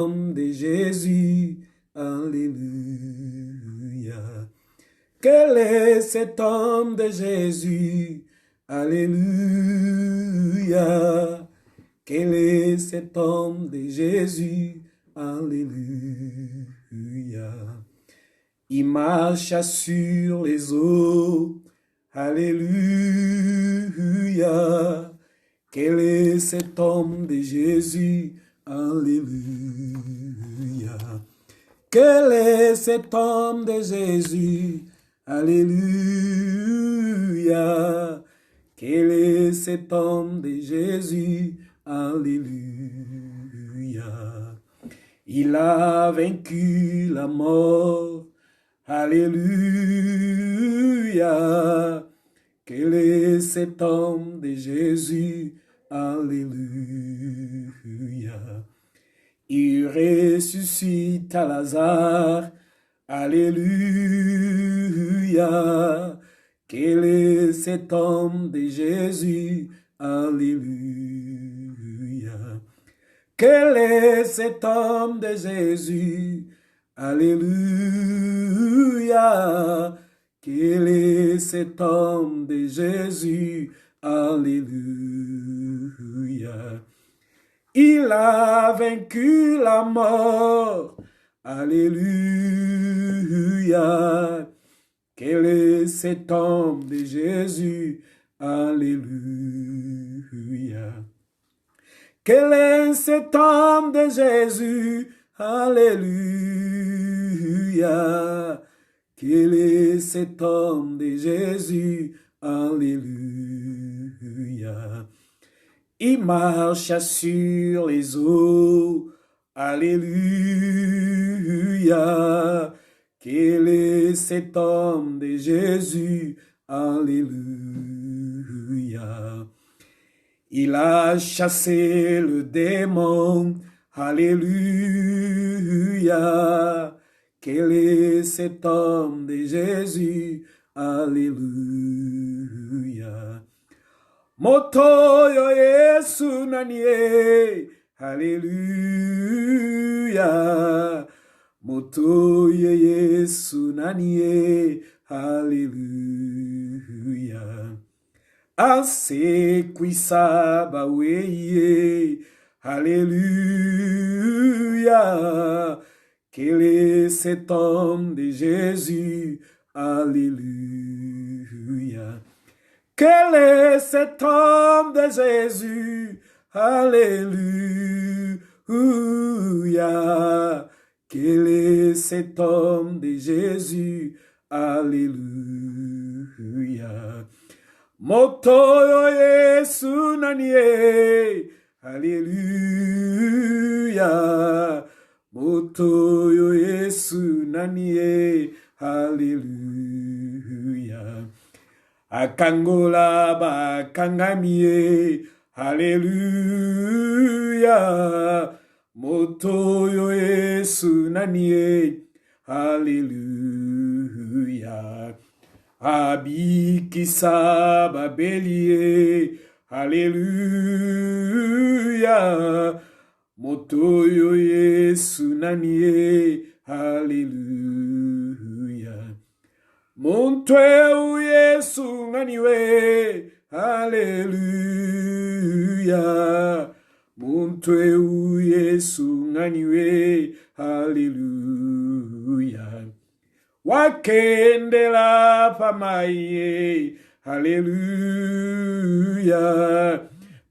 Homme de Jésus, Alléluia. Quel est cet homme de Jésus, Alléluia. Quel est cet homme de Jésus, Alléluia. Il marche sur les eaux, Alléluia. Quel est cet homme de Jésus, Alléluia. Quel est cet homme de Jésus, Alléluia. Quel est cet homme de Jésus, Alléluia. Il a vaincu la mort, Alléluia. Quel est cet homme de Jésus, Alléluia. Il ressuscite à Lazare, Alléluia. Quel est cet homme de Jésus, Alléluia. Quel est cet homme de Jésus, Alléluia. Quel est cet homme de Jésus, Alléluia. Il a vaincu la mort, Alléluia. Quel est cet homme de Jésus, Alléluia. Quel est cet homme de Jésus, Alléluia. Quel est cet homme de Jésus, Alléluia. Il marche sur les eaux, Alléluia. Quel est cet homme de Jésus, Alléluia. Il a chassé le démon, Alléluia. Quel est cet homme de Jésus, Alléluia. Moto yo Yesu nanie, Alléluia. Moto yo Yesu nanie, Alléluia. Ase kuisaba weye, Alléluia. Quel est cet homme de Jésus, Alléluia. Quel est cet homme de Jésus, Alléluia. Quel est cet homme de Jésus, Alléluia. Moto yo Yesu nanie, Alléluia. Moto yo Yesu nanie, Alléluia. Akangola bakangamie, Alléluia. Moto yo Yesu nanie, Alléluia. Abikisa babelie, Alléluia. Moto yo Yesu nanie, Alléluia. Montwe u Yesu naniwe, Alléluia. Montwe u Yesu naniwe, Alléluia. Wakendela pamaye, Alléluia.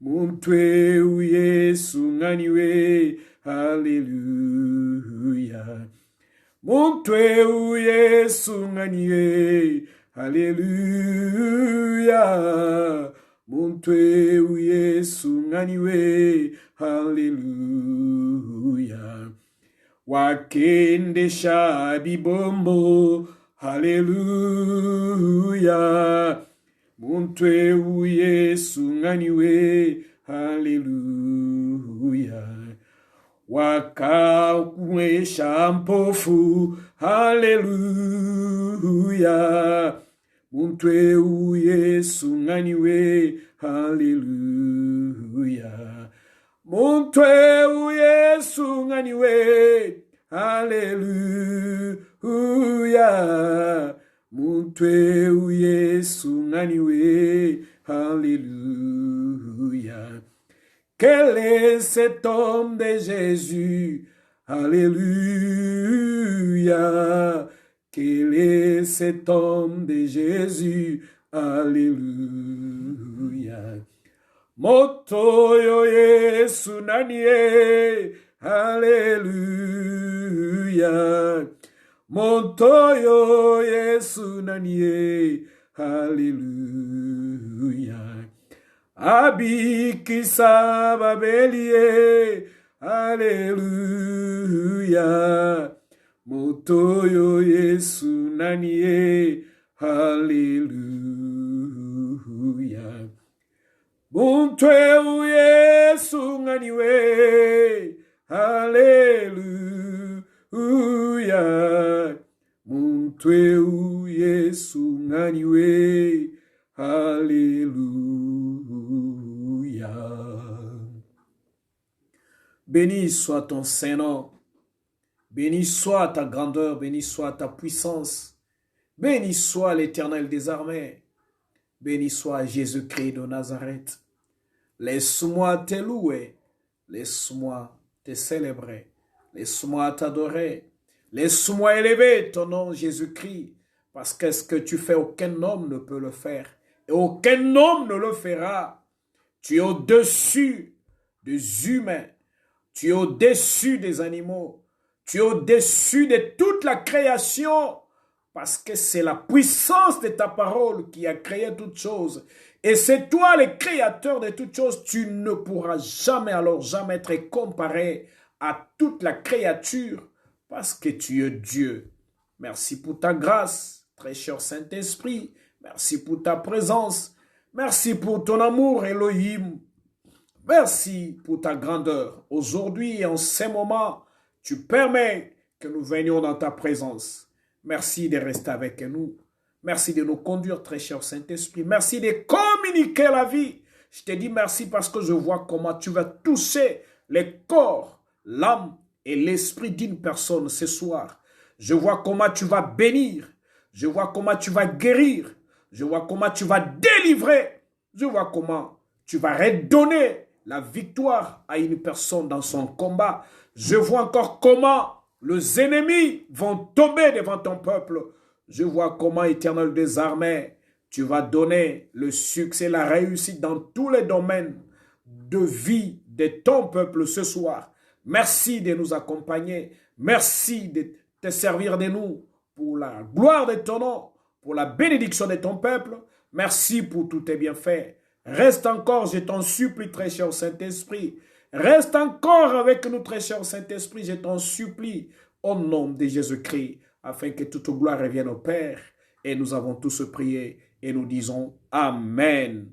Montwe u Yesu naniwe, Alléluia. Montwe u Yesu naniwe, Alléluia. Montwe u Yesu naniwe, Alléluia. Wakendesha bibombo, Alléluia. Montwe u Yesu naniwe, Alléluia. Wakakuesha mpofu, Alléluia. Montwe u Yesu naniwe, Alléluia. Montwe u Yesu nganiwe. Alléluia. Montwe u Yesu nganiwe. Alléluia. Quel est cet homme de Jésus? Alléluia. Quel est cet homme de Jésus? Alléluia. Motoyo Yesu nanie. Alléluia. Motoyo Yesu nanie. Alléluia. Abikisa babelie. Alléluia. Motoyo Yesu nanie. Alléluia. Buntwe u Yesu nganiwe. Alléluia. Buntwe u Yesu nganiwe. Alléluia. Béni soit ton Saint-Nom. Béni soit ta grandeur, béni soit ta puissance. Béni soit l'Éternel des armées. Béni soit Jésus-Christ de Nazareth. Laisse-moi te louer. Laisse-moi te célébrer. Laisse-moi t'adorer. Laisse-moi élever ton nom, Jésus-Christ. Parce que ce que tu fais, aucun homme ne peut le faire. Et aucun homme ne le fera. Tu es au-dessus des humains. Tu es au-dessus des animaux. Tu es au-dessus de toute la création. Parce que c'est la puissance de ta parole qui a créé toutes choses. Et c'est toi le créateur de toutes choses. Tu ne pourras jamais, alors jamais être comparé à toute la créature. Parce que tu es Dieu. Merci pour ta grâce, très cher Saint-Esprit. Merci pour ta présence. Merci pour ton amour, Elohim. Merci pour ta grandeur. Aujourd'hui et en ces moments, tu permets que nous venions dans ta présence. Merci de rester avec nous. Merci de nous conduire, très cher Saint-Esprit. Merci de communiquer la vie. Je te dis merci parce que je vois comment tu vas toucher le corps, l'âme et l'esprit d'une personne ce soir. Je vois comment tu vas bénir. Je vois comment tu vas guérir. Je vois comment tu vas délivrer. Je vois comment tu vas redonner la victoire à une personne dans son combat. Je vois encore comment les ennemis vont tomber devant ton peuple. Je vois comment, Éternel des armées, tu vas donner le succès, la réussite dans tous les domaines de vie de ton peuple ce soir. Merci de nous accompagner. Merci de te servir de nous pour la gloire de ton nom, pour la bénédiction de ton peuple. Merci pour tous tes bienfaits. Reste encore, je t'en supplie, très cher Saint-Esprit. Reste encore avec nous, très cher Saint-Esprit, je t'en supplie, au nom de Jésus-Christ, afin que toute gloire revienne au Père. Et nous avons tous prié et nous disons Amen.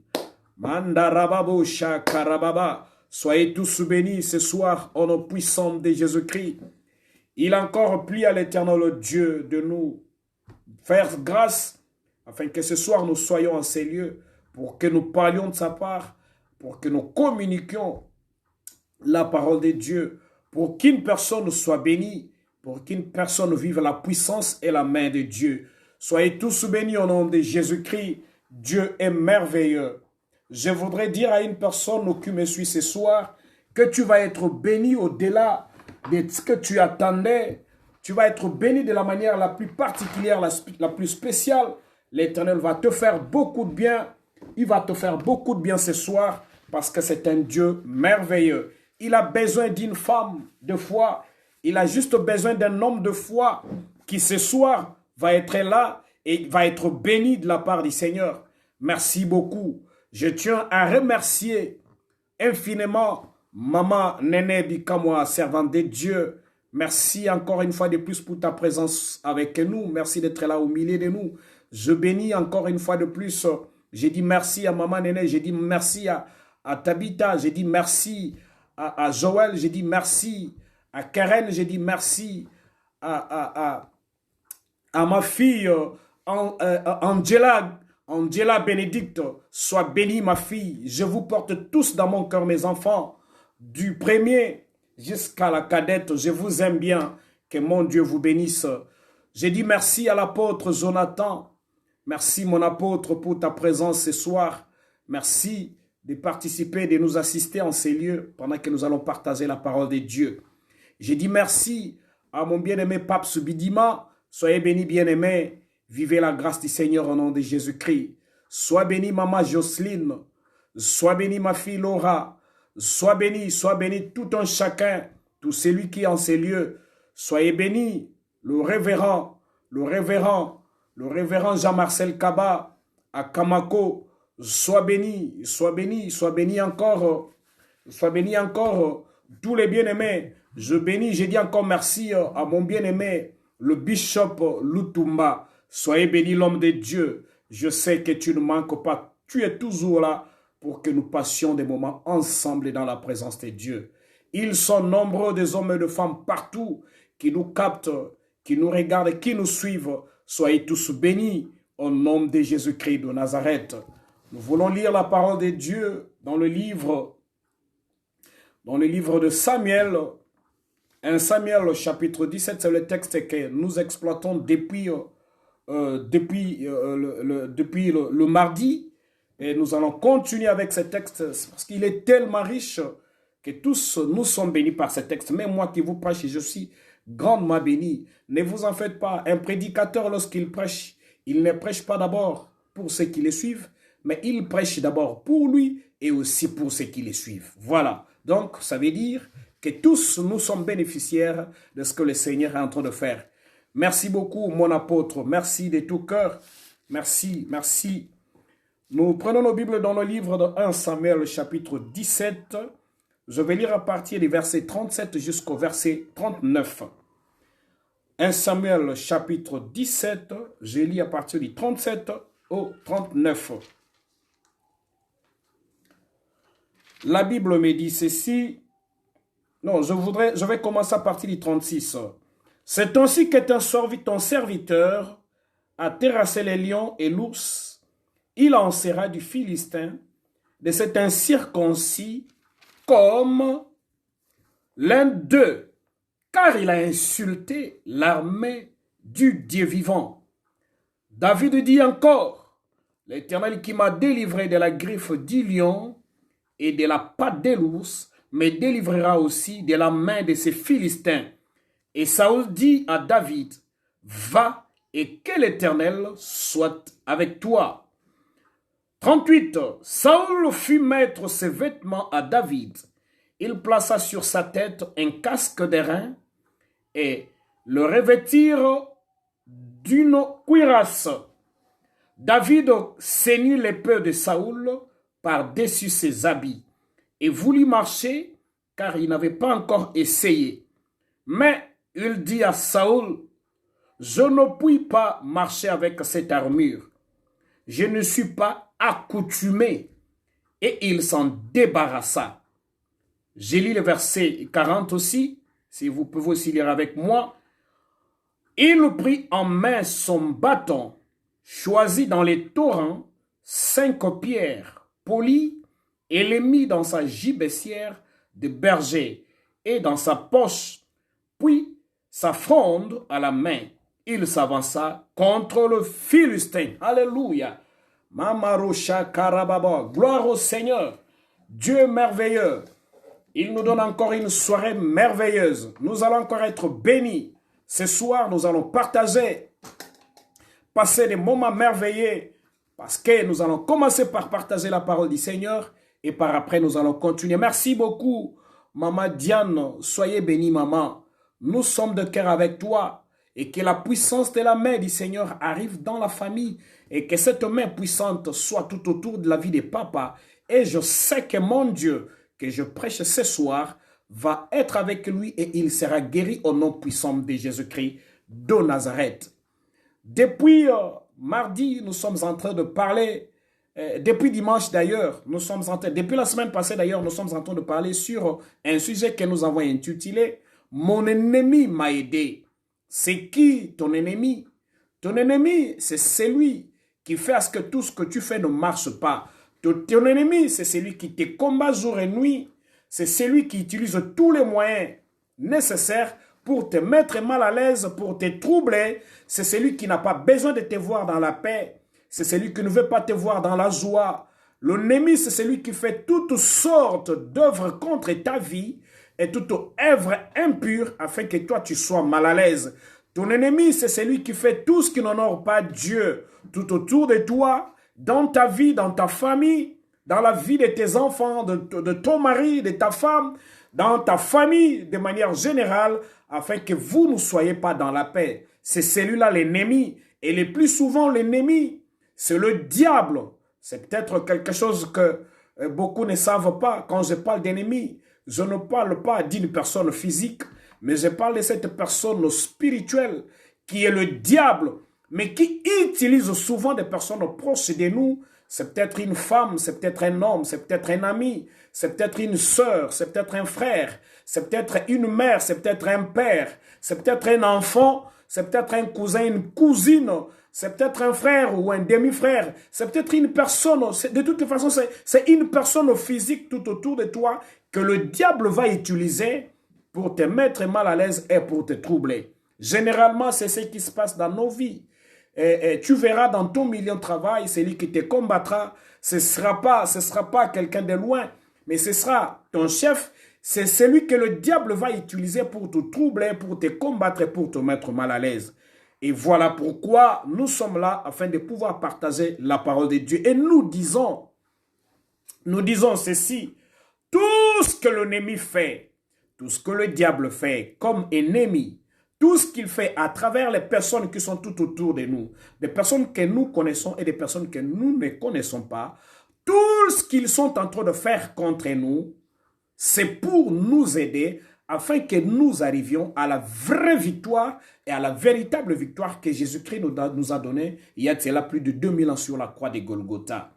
Mandarababo shakarababa. Soyez tous bénis ce soir au nom puissant de Jésus-Christ. Il a encore plu à l'Éternel Dieu de nous faire grâce, afin que ce soir nous soyons en ces lieux, pour que nous parlions de sa part, pour que nous communiquions la parole de Dieu, pour qu'une personne soit bénie, pour qu'une personne vive la puissance et la main de Dieu. Soyez tous bénis au nom de Jésus-Christ. Dieu est merveilleux. Je voudrais dire à une personne qui me suit ce soir que tu vas être béni au-delà de ce que tu attendais. Tu vas être béni de la manière la plus particulière, la plus spéciale. L'Éternel va te faire beaucoup de bien. Il va te faire beaucoup de bien ce soir parce que c'est un Dieu merveilleux. Il a besoin d'une femme de foi. Il a juste besoin d'un homme de foi qui ce soir va être là et va être béni de la part du Seigneur. Merci beaucoup. Je tiens à remercier infiniment Maman Néné Bikamoa, servante de Dieu. Merci encore une fois de plus pour ta présence avec nous. Merci d'être là au milieu de nous. Je bénis encore une fois de plus. J'ai dit merci à Maman Néné. J'ai dit merci à Tabitha. J'ai dit merci à Joël. J'ai dit merci à Karen. J'ai dit merci à ma fille Angela. Angela Bénédicte, sois bénie ma fille. Je vous porte tous dans mon cœur mes enfants. du premier jusqu'à la cadette. Je vous aime bien. Que mon Dieu vous bénisse. J'ai dit merci à l'apôtre Jonathan. Merci mon apôtre pour ta présence ce soir. Merci de participer, de nous assister en ces lieux pendant que nous allons partager la parole de Dieu. J'ai dit merci à mon bien-aimé Pape Subidima. Soyez bénis, bien-aimés. Vivez la grâce du Seigneur au nom de Jésus-Christ. Sois bénie, maman Jocelyne. Sois bénie, ma fille Laura. Sois bénie tout un chacun, tout celui qui est en ces lieux. Soyez bénis, le révérend Jean-Marcel Kaba à Kamako. Sois béni encore, tous les bien-aimés. J'ai dit encore merci à mon bien-aimé, le bishop Lutumba. Soyez béni, l'homme de Dieu. Je sais que tu ne manques pas. Tu es toujours là pour que nous passions des moments ensemble dans la présence de Dieu. Ils sont nombreux, des hommes et des femmes partout qui nous captent, qui nous regardent, qui nous suivent. Soyez tous bénis au nom de Jésus-Christ de Nazareth. Nous voulons lire la parole de Dieu dans le livre de Samuel. 1 Samuel chapitre 17, c'est le texte que nous exploitons depuis le mardi. Et nous allons continuer avec ce texte parce qu'il est tellement riche que tous nous sommes bénis par ce texte. Même moi qui vous prêche, je suis grandement béni. Ne vous en faites pas. Un prédicateur, lorsqu'il prêche, il ne prêche pas d'abord pour ceux qui le suivent, mais il prêche d'abord pour lui et aussi pour ceux qui le suivent. Voilà. Donc, ça veut dire que tous nous sommes bénéficiaires de ce que le Seigneur est en train de faire. Merci beaucoup, mon apôtre. Merci de tout cœur. Merci. Nous prenons nos Bibles dans le livre de 1 Samuel, chapitre 17. Je vais lire à partir du verset 37 jusqu'au verset 39. 1 Samuel, chapitre 17, je lis à partir du 37 au 39. La Bible me dit ceci. Non, je vais commencer à partir du 36. C'est ainsi que ton serviteur a terrassé les lions et l'ours. Il en sera du Philistin, de cet incirconcis, comme l'un d'eux, car il a insulté l'armée du Dieu vivant. David dit encore, l'Éternel qui m'a délivré de la griffe du lion et de la patte de l'ours, me délivrera aussi de la main de ces Philistins. Et Saül dit à David, va et que l'Éternel soit avec toi. 38. Saül fit mettre ses vêtements à David. Il plaça sur sa tête un casque d'airain et le revêtirent d'une cuirasse. David ceignit l'épée de Saül par-dessus ses habits et voulut marcher car il n'avait pas encore essayé. Mais il dit à Saül, je ne puis pas marcher avec cette armure. Je ne suis pas accoutumé. Et il s'en débarrassa. J'ai lu le verset 40 aussi, si vous pouvez aussi lire avec moi. Il prit en main son bâton, choisit dans les torrents 5 pierres polies et les mit dans sa gibecière de berger et dans sa poche, puis sa fronde à la main. Il s'avança contre le Philistin. Alléluia. Mamarosha Karababa. Gloire au Seigneur. Dieu merveilleux. Il nous donne encore une soirée merveilleuse. Nous allons encore être bénis. Ce soir, nous allons passer des moments merveilleux parce que nous allons commencer par partager la parole du Seigneur et par après, nous allons continuer. Merci beaucoup, Maman Diane. Soyez bénie, maman. Nous sommes de cœur avec toi et que la puissance de la main du Seigneur arrive dans la famille et que cette main puissante soit tout autour de la vie des papas. Et je sais que mon Dieu, que je prêche ce soir, va être avec lui et il sera guéri au nom puissant de Jésus-Christ de Nazareth. Depuis mardi, nous sommes en train de parler, depuis dimanche d'ailleurs, depuis la semaine passée d'ailleurs, nous sommes en train de parler sur un sujet que nous avons intitulé « Mon ennemi m'a aidé ». C'est qui ton ennemi? Ton ennemi, c'est celui qui fait à ce que tout ce que tu fais ne marche pas. Ton ennemi, c'est celui qui te combat jour et nuit. c'est celui qui utilise tous les moyens nécessaires pour te mettre mal à l'aise, pour te troubler. C'est celui qui n'a pas besoin de te voir dans la paix. C'est celui qui ne veut pas te voir dans la joie. L'ennemi, c'est celui qui fait toutes sortes d'œuvres contre ta vie et toute œuvre impure afin que toi, tu sois mal à l'aise. Ton ennemi, c'est celui qui fait tout ce qui n'honore pas Dieu tout autour de toi, dans ta vie, dans ta famille, dans la vie de tes enfants, de ton mari, de ta femme, dans ta famille de manière générale, afin que vous ne soyez pas dans la paix. C'est celui-là l'ennemi. Et le plus souvent, l'ennemi, c'est le diable. C'est peut-être quelque chose que beaucoup ne savent pas. Quand je parle d'ennemi, je ne parle pas d'une personne physique, mais je parle de cette personne spirituelle qui est le diable, mais qui utilise souvent des personnes proches de nous. C'est peut-être une femme, c'est peut-être un homme, c'est peut-être un ami, c'est peut-être une sœur, c'est peut-être un frère, c'est peut-être une mère, c'est peut-être un père, c'est peut-être un enfant, c'est peut-être un cousin, une cousine, c'est peut-être un frère ou un demi-frère, c'est peut-être une personne, de toute façon c'est une personne physique tout autour de toi que le diable va utiliser pour te mettre mal à l'aise et pour te troubler. Généralement, c'est ce qui se passe dans nos vies. Et tu verras dans ton milieu de travail, celui qui te combattra, ce sera pas quelqu'un de loin, mais ce sera ton chef. C'est celui que le diable va utiliser pour te troubler, pour te combattre et pour te mettre mal à l'aise. Et voilà pourquoi nous sommes là afin de pouvoir partager la parole de Dieu. Et nous disons ceci, tout ce que l'ennemi fait, tout ce que le diable fait comme ennemi, tout ce qu'il fait à travers les personnes qui sont tout autour de nous, des personnes que nous connaissons et des personnes que nous ne connaissons pas, tout ce qu'ils sont en train de faire contre nous, c'est pour nous aider afin que nous arrivions à la vraie victoire et à la véritable victoire que Jésus-Christ nous a donnée il y a de cela plus de 2000 ans sur la croix de Golgotha.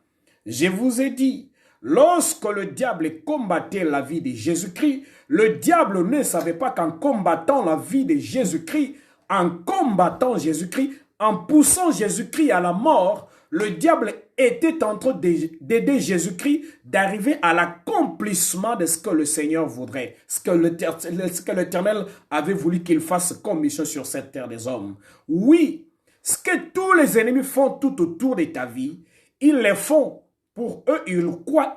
Je vous ai dit, lorsque le diable combattait la vie de Jésus-Christ, le diable ne savait pas qu'en combattant la vie de Jésus-Christ, en combattant Jésus-Christ, en poussant Jésus-Christ à la mort, le diable était en train d'aider Jésus-Christ d'arriver à l'accomplissement de ce que le Seigneur voudrait, ce que l'Éternel avait voulu qu'il fasse comme mission sur cette terre des hommes. Oui, ce que tous les ennemis font tout autour de ta vie, ils le font. Pour eux,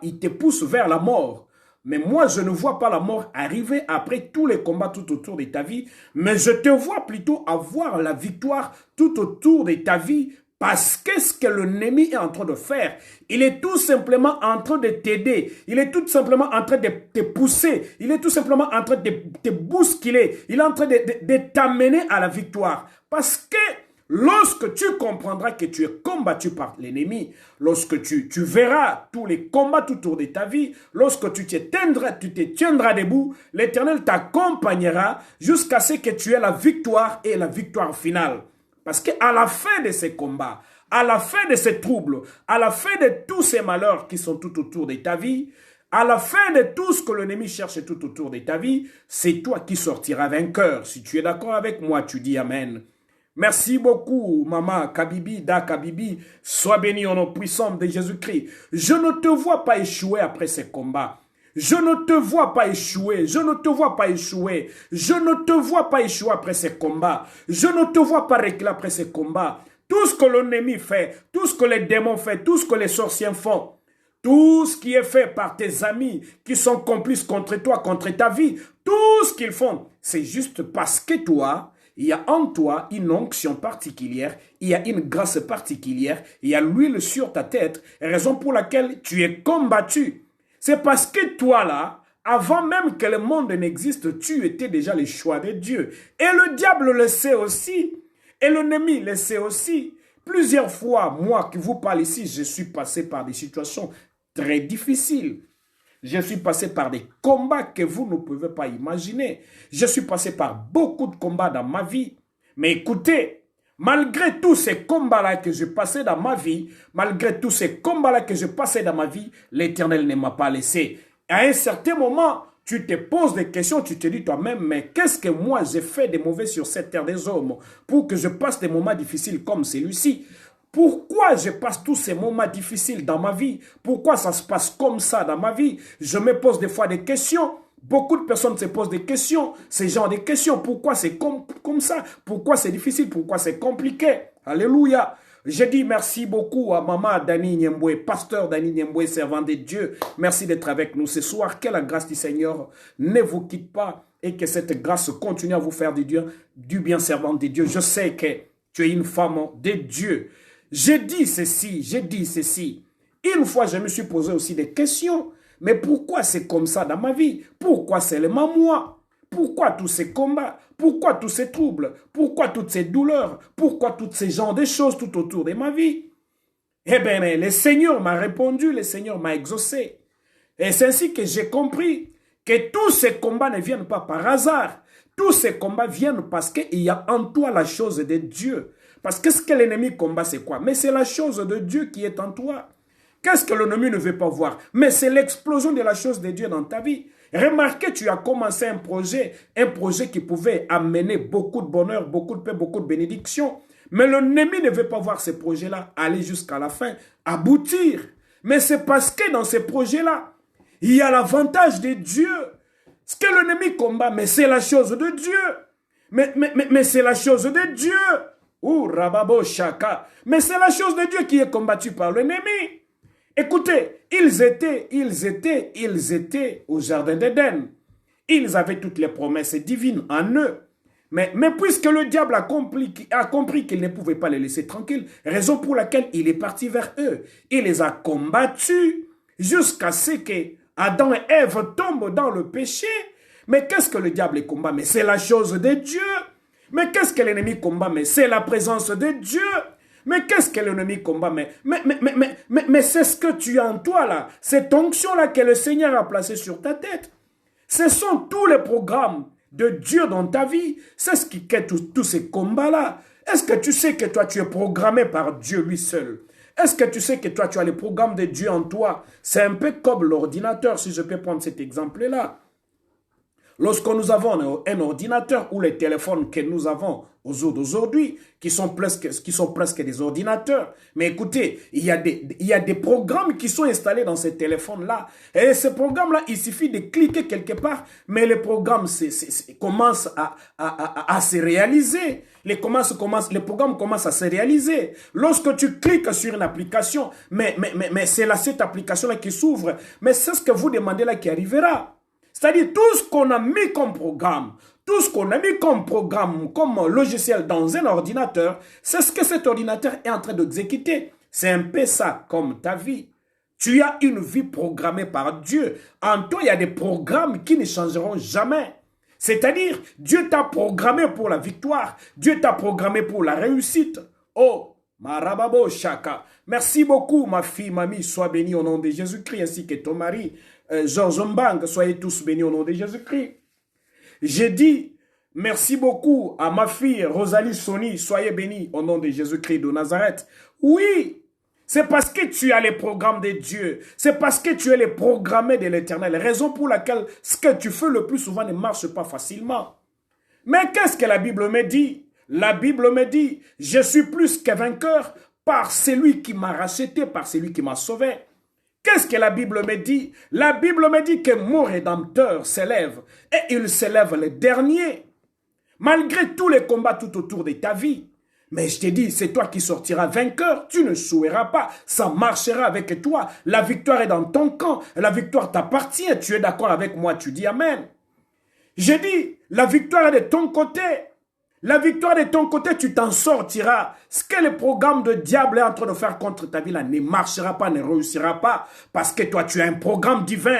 ils te poussent vers la mort. Mais moi, je ne vois pas la mort arriver après tous les combats tout autour de ta vie, mais je te vois plutôt avoir la victoire tout autour de ta vie, parce que ce que l'ennemi est en train de faire, il est tout simplement en train de t'aider, il est tout simplement en train de te pousser, il est tout simplement en train de te bousculer, il est en train de t'amener à la victoire. Parce que lorsque tu comprendras que tu es combattu par l'ennemi, lorsque tu verras tous les combats tout autour de ta vie, lorsque tu te tiendras debout, l'Éternel t'accompagnera jusqu'à ce que tu aies la victoire et la victoire finale. Parce qu'à la fin de ces combats, à la fin de ces troubles, à la fin de tous ces malheurs qui sont tout autour de ta vie, à la fin de tout ce que l'ennemi cherche tout autour de ta vie, c'est toi qui sortiras vainqueur. Si tu es d'accord avec moi, tu dis Amen. Merci beaucoup, Maman Kabibi, Da Kabibi. Sois béni au nom puissant de Jésus-Christ. Je ne te vois pas échouer après ces combats. Je ne te vois pas échouer, je ne te vois pas échouer, je ne te vois pas échouer après ces combats, je ne te vois pas reculer après ces combats. Tout ce que l'ennemi fait, tout ce que les démons font, tout ce que les sorciers font, tout ce qui est fait par tes amis qui sont complices contre toi, contre ta vie, tout ce qu'ils font, c'est juste parce que toi, il y a en toi une onction particulière, il y a une grâce particulière, il y a l'huile sur ta tête, raison pour laquelle tu es combattu. C'est parce que toi là, avant même que le monde n'existe, tu étais déjà le choix de Dieu. Et le diable le sait aussi. Et l'ennemi le sait aussi. Plusieurs fois, moi qui vous parle ici, je suis passé par des situations très difficiles. Je suis passé par des combats que vous ne pouvez pas imaginer. Je suis passé par beaucoup de combats dans ma vie. Mais écoutez, malgré tous ces combats-là que je passais dans ma vie, malgré tous ces combats-là que je passais dans ma vie, l'Éternel ne m'a pas laissé. À un certain moment, tu te poses des questions, tu te dis toi-même, mais qu'est-ce que moi j'ai fait de mauvais sur cette terre des hommes pour que je passe des moments difficiles comme celui-ci? Pourquoi je passe tous ces moments difficiles dans ma vie? Pourquoi ça se passe comme ça dans ma vie? Je me pose des fois des questions. Beaucoup de personnes se posent des questions, ces genres de questions. Pourquoi c'est comme ça? Pourquoi c'est difficile? Pourquoi c'est compliqué? Alléluia. Je dis merci beaucoup à Maman Dani Nyemboué, pasteur Dani Nyemboué, servant de Dieu. Merci d'être avec nous ce soir. Que la grâce du Seigneur ne vous quitte pas et que cette grâce continue à vous faire du bien, servant de Dieu. Je sais que tu es une femme de Dieu. J'ai dit ceci. Une fois, je me suis posé aussi des questions. Mais pourquoi c'est comme ça dans ma vie? Pourquoi seulement moi? Pourquoi tous ces combats? Pourquoi tous ces troubles? Pourquoi toutes ces douleurs? Pourquoi tous ces genres de choses tout autour de ma vie? Eh bien, le Seigneur m'a répondu, le Seigneur m'a exaucé. Et c'est ainsi que j'ai compris que tous ces combats ne viennent pas par hasard. Tous ces combats viennent parce qu'il y a en toi la chose de Dieu. Parce que ce que l'ennemi combat, c'est quoi? Mais c'est la chose de Dieu qui est en toi. Qu'est-ce que l'ennemi ne veut pas voir? Mais c'est l'explosion de la chose de Dieu dans ta vie. Remarquez, tu as commencé un projet qui pouvait amener beaucoup de bonheur, beaucoup de paix, beaucoup de bénédictions. Mais l'ennemi ne veut pas voir ces projets-là aller jusqu'à la fin, aboutir. Mais c'est parce que dans ces projets-là, il y a l'avantage de Dieu. Ce que l'ennemi combat, mais c'est la chose de Dieu. Mais c'est la chose de Dieu. Ouh, Rababo Shaka. Mais c'est la chose de Dieu qui est combattue par l'ennemi. Écoutez, ils étaient au jardin d'Éden. Ils avaient toutes les promesses divines en eux. Mais puisque le diable a compris qu'il ne pouvait pas les laisser tranquilles, raison pour laquelle il est parti vers eux. Il les a combattus jusqu'à ce que Adam et Ève tombent dans le péché. Mais qu'est-ce que le diable combat? Mais c'est la chose de Dieu. Mais qu'est-ce que l'ennemi combat? Mais c'est la présence de Dieu. Mais qu'est-ce que l'ennemi combat? Mais c'est ce que tu as en toi là. Cette onction-là que le Seigneur a placée sur ta tête. Ce sont tous les programmes de Dieu dans ta vie. C'est ce qui crée tous ces combats-là. Est-ce que tu sais que toi, tu es programmé par Dieu lui seul? Est-ce que tu sais que toi, tu as les programmes de Dieu en toi? C'est un peu comme l'ordinateur, si je peux prendre cet exemple-là. Lorsque nous avons un ordinateur ou les téléphones que nous avons aux jours d'aujourd'hui, qui sont presque des ordinateurs. Mais écoutez, il y a des programmes qui sont installés dans ces téléphones-là. Et ces programmes-là, il suffit de cliquer quelque part, mais les programmes commencent à se réaliser. Les programmes commencent à se réaliser. Lorsque tu cliques sur une application, mais c'est cette application-là qui s'ouvre. Mais c'est ce que vous demandez là qui arrivera. C'est-à-dire tout ce qu'on a mis comme programme, comme logiciel dans un ordinateur, c'est ce que cet ordinateur est en train d'exécuter. C'est un peu ça comme ta vie. Tu as une vie programmée par Dieu. En toi, il y a des programmes qui ne changeront jamais. C'est-à-dire, Dieu t'a programmé pour la victoire. Dieu t'a programmé pour la réussite. Oh, Marababo Shaka. Merci beaucoup, ma fille, mamie. Sois bénie au nom de Jésus-Christ, ainsi que ton mari. Georges Mbang, soyez tous bénis au nom de Jésus-Christ. J'ai dit merci beaucoup à ma fille Rosalie Sony, soyez bénis au nom de Jésus-Christ de Nazareth. Oui, c'est parce que tu as les programmes de Dieu, c'est parce que tu es les programmés de l'Éternel, raison pour laquelle ce que tu fais le plus souvent ne marche pas facilement. Mais qu'est-ce que la Bible me dit? La Bible me dit, je suis plus que vainqueur par celui qui m'a racheté, par celui qui m'a sauvé. Qu'est-ce que la Bible me dit? La Bible me dit que mon Rédempteur s'élève et il s'élève le dernier. Malgré tous les combats tout autour de ta vie. Mais je te dis, c'est toi qui sortiras vainqueur. Tu ne souhairas pas. Ça marchera avec toi. La victoire est dans ton camp. La victoire t'appartient. Tu es d'accord avec moi? Tu dis Amen. Je dis, la victoire est de ton côté. La victoire de ton côté, tu t'en sortiras. Ce que le programme de diable est en train de faire contre ta vie là ne marchera pas, ne réussira pas. Parce que toi, tu as un programme divin.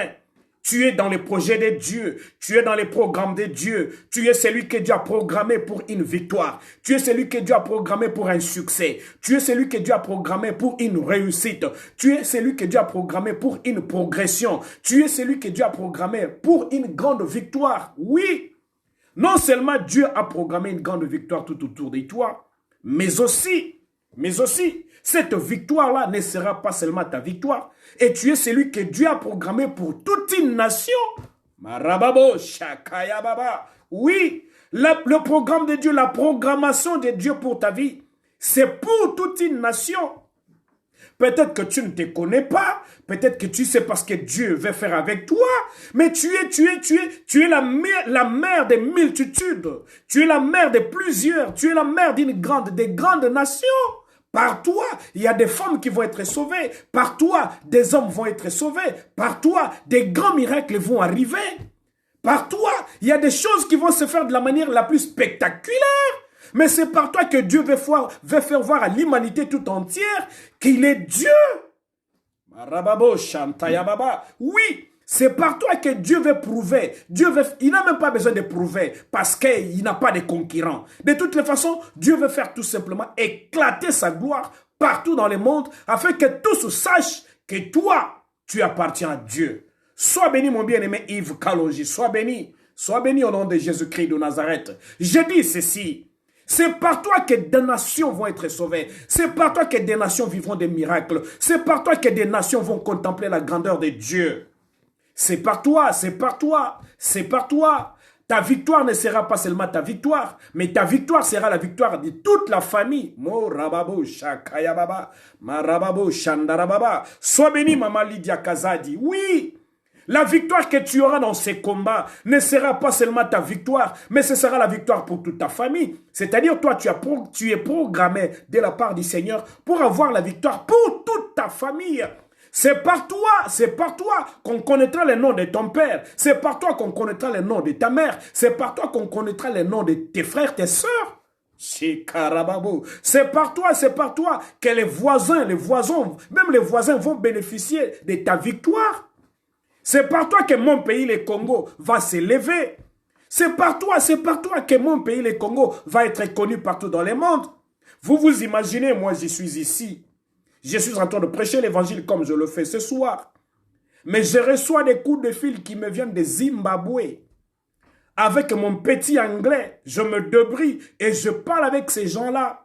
Tu es dans les projets de Dieu. Tu es dans les programmes de Dieu. Tu es celui que Dieu a programmé pour une victoire. Tu es celui que Dieu a programmé pour un succès. Tu es celui que Dieu a programmé pour une réussite. Tu es celui que Dieu a programmé pour une progression. Tu es celui que Dieu a programmé pour une grande victoire. Oui. Non seulement Dieu a programmé une grande victoire tout autour de toi, mais aussi, cette victoire-là ne sera pas seulement ta victoire. Et tu es celui que Dieu a programmé pour toute une nation. Marababo, Shakaya Baba. Oui, le programme de Dieu, la programmation de Dieu pour ta vie, C'est pour toute une nation. Peut-être que tu ne te connais pas, peut-être que tu sais pas ce que Dieu veut faire avec toi, mais tu es la mère des multitudes, tu es la mère de plusieurs, tu es la mère des grandes nations. Par toi, il y a des femmes qui vont être sauvées, par toi, des hommes vont être sauvés, par toi, des grands miracles vont arriver. Par toi, il y a des choses qui vont se faire de la manière la plus spectaculaire. Mais c'est par toi que Dieu veut faire voir à l'humanité tout entière qu'il est Dieu. Oui, c'est par toi que Dieu veut prouver. Il n'a même pas besoin de prouver parce qu'il n'a pas de concurrents. De toutes les façons, Dieu veut faire tout simplement éclater sa gloire partout dans le monde afin que tous sachent que toi, tu appartiens à Dieu. Sois béni, mon bien-aimé Yves Kalonji. Sois béni. Sois béni au nom de Jésus-Christ de Nazareth. Je dis ceci. C'est par toi que des nations vont être sauvées. C'est par toi que des nations vivront des miracles. C'est par toi que des nations vont contempler la grandeur de Dieu. C'est par toi, c'est par toi, c'est par toi. Ta victoire ne sera pas seulement ta victoire, mais ta victoire sera la victoire de toute la famille. Sois béni, maman Lydia Kazadi. Oui. La victoire que tu auras dans ces combats ne sera pas seulement ta victoire, mais ce sera la victoire pour toute ta famille. C'est-à-dire, toi, tu es programmé de la part du Seigneur pour avoir la victoire pour toute ta famille. C'est par toi qu'on connaîtra le nom de ton père. C'est par toi qu'on connaîtra le nom de ta mère. C'est par toi qu'on connaîtra le nom de tes frères, tes sœurs. C'est par toi que les voisins, même les voisins vont bénéficier de ta victoire. C'est par toi que mon pays, le Congo, va s'élever. C'est par toi que mon pays, le Congo, va être connu partout dans le monde. Vous vous imaginez, moi je suis ici. Je suis en train de prêcher l'évangile comme je le fais ce soir. Mais je reçois des coups de fil qui me viennent de Zimbabwe. Avec mon petit anglais, je me débrouille et je parle avec ces gens-là.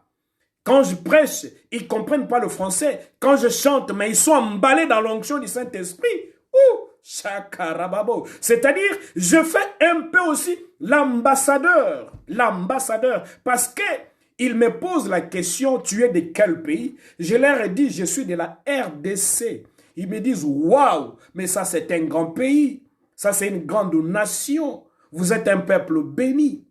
Quand je prêche, ils ne comprennent pas le français. Quand je chante, mais ils sont emballés dans l'onction du Saint-Esprit. Ouh! Chakarababo. C'est-à-dire, je fais un peu aussi l'ambassadeur, parce que il me pose la question, tu es de quel pays? Je leur ai dit, je suis de la RDC. Ils me disent, waouh, mais ça c'est un grand pays, ça c'est une grande nation, vous êtes un peuple béni.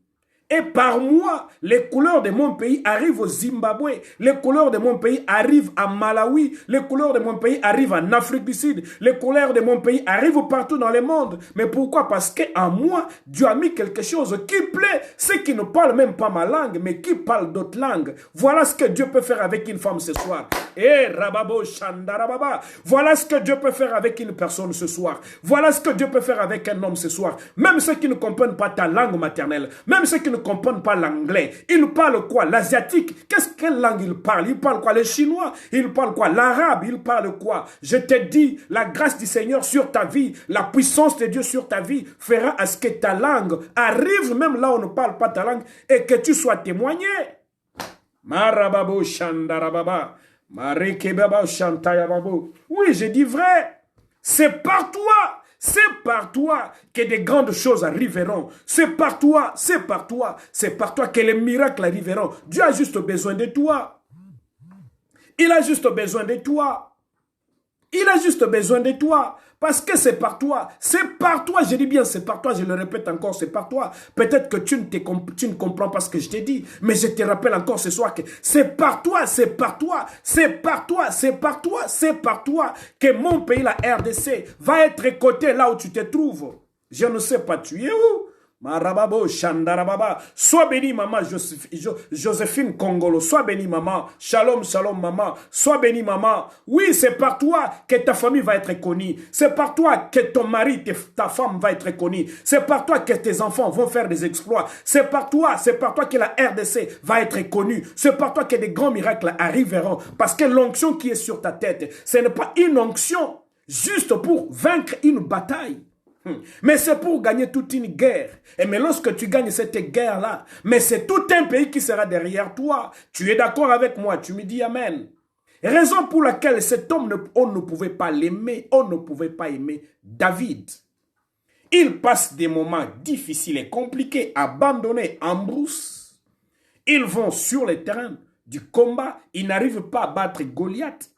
Et par moi, les couleurs de mon pays arrivent au Zimbabwe, les couleurs de mon pays arrivent à Malawi, les couleurs de mon pays arrivent en Afrique du Sud, les couleurs de mon pays arrivent partout dans le monde. Mais pourquoi? Parce qu'en moi, Dieu a mis quelque chose qui plaît, ceux qui ne parlent même pas ma langue, mais qui parlent d'autres langues. Voilà ce que Dieu peut faire avec une femme ce soir. Eh, Rababo Shandarababa. Voilà ce que Dieu peut faire avec une personne ce soir. Voilà ce que Dieu peut faire avec un homme ce soir. Même ceux qui ne comprennent pas ta langue maternelle, même ceux qui ne comprennent pas l'anglais. Ils parlent quoi? L'asiatique. Quelle langue ils parlent? Ils parlent quoi? Les chinois. Ils parlent quoi? L'arabe. Ils parlent quoi? Je te dis, la grâce du Seigneur sur ta vie, la puissance de Dieu sur ta vie fera à ce que ta langue arrive même là où on ne parle pas ta langue et que tu sois témoigné. Marababo Shandarababa. Marekebaba Shantayababo. Oui, je dis vrai. C'est par toi. C'est par toi que des grandes choses arriveront. C'est par toi, c'est par toi, c'est par toi que les miracles arriveront. Dieu a juste besoin de toi. Il a juste besoin de toi. Il a juste besoin de toi. Parce que c'est par toi. C'est par toi. Je dis bien c'est par toi. Je le répète encore, c'est par toi. Peut-être que tu ne comprends pas ce que je t'ai dit. Mais je te rappelle encore ce soir que c'est par toi, c'est par toi, c'est par toi, c'est par toi, c'est par toi que mon pays, la RDC, va être coté là où tu te trouves. Je ne sais pas, tu es où? Marababo, Shandarababa. Sois béni, maman Joséphine Kongolo. Sois béni, maman. Shalom, shalom, maman. Sois béni, maman. Oui, c'est par toi que ta famille va être connue. C'est par toi que ton mari, ta femme va être connue. C'est par toi que tes enfants vont faire des exploits. C'est par toi que la RDC va être connue. C'est par toi que des grands miracles arriveront. Parce que l'onction qui est sur ta tête, ce n'est pas une onction juste pour vaincre une bataille. Mais c'est pour gagner toute une guerre. Et mais lorsque tu gagnes cette guerre-là, mais c'est tout un pays qui sera derrière toi. Tu es d'accord avec moi? Tu me dis Amen. Raison pour laquelle cet homme, on ne pouvait pas l'aimer. On ne pouvait pas aimer David. Il passe des moments difficiles et compliqués, abandonnés en brousse. Ils vont sur le terrain du combat, ils n'arrivent pas à battre Goliath.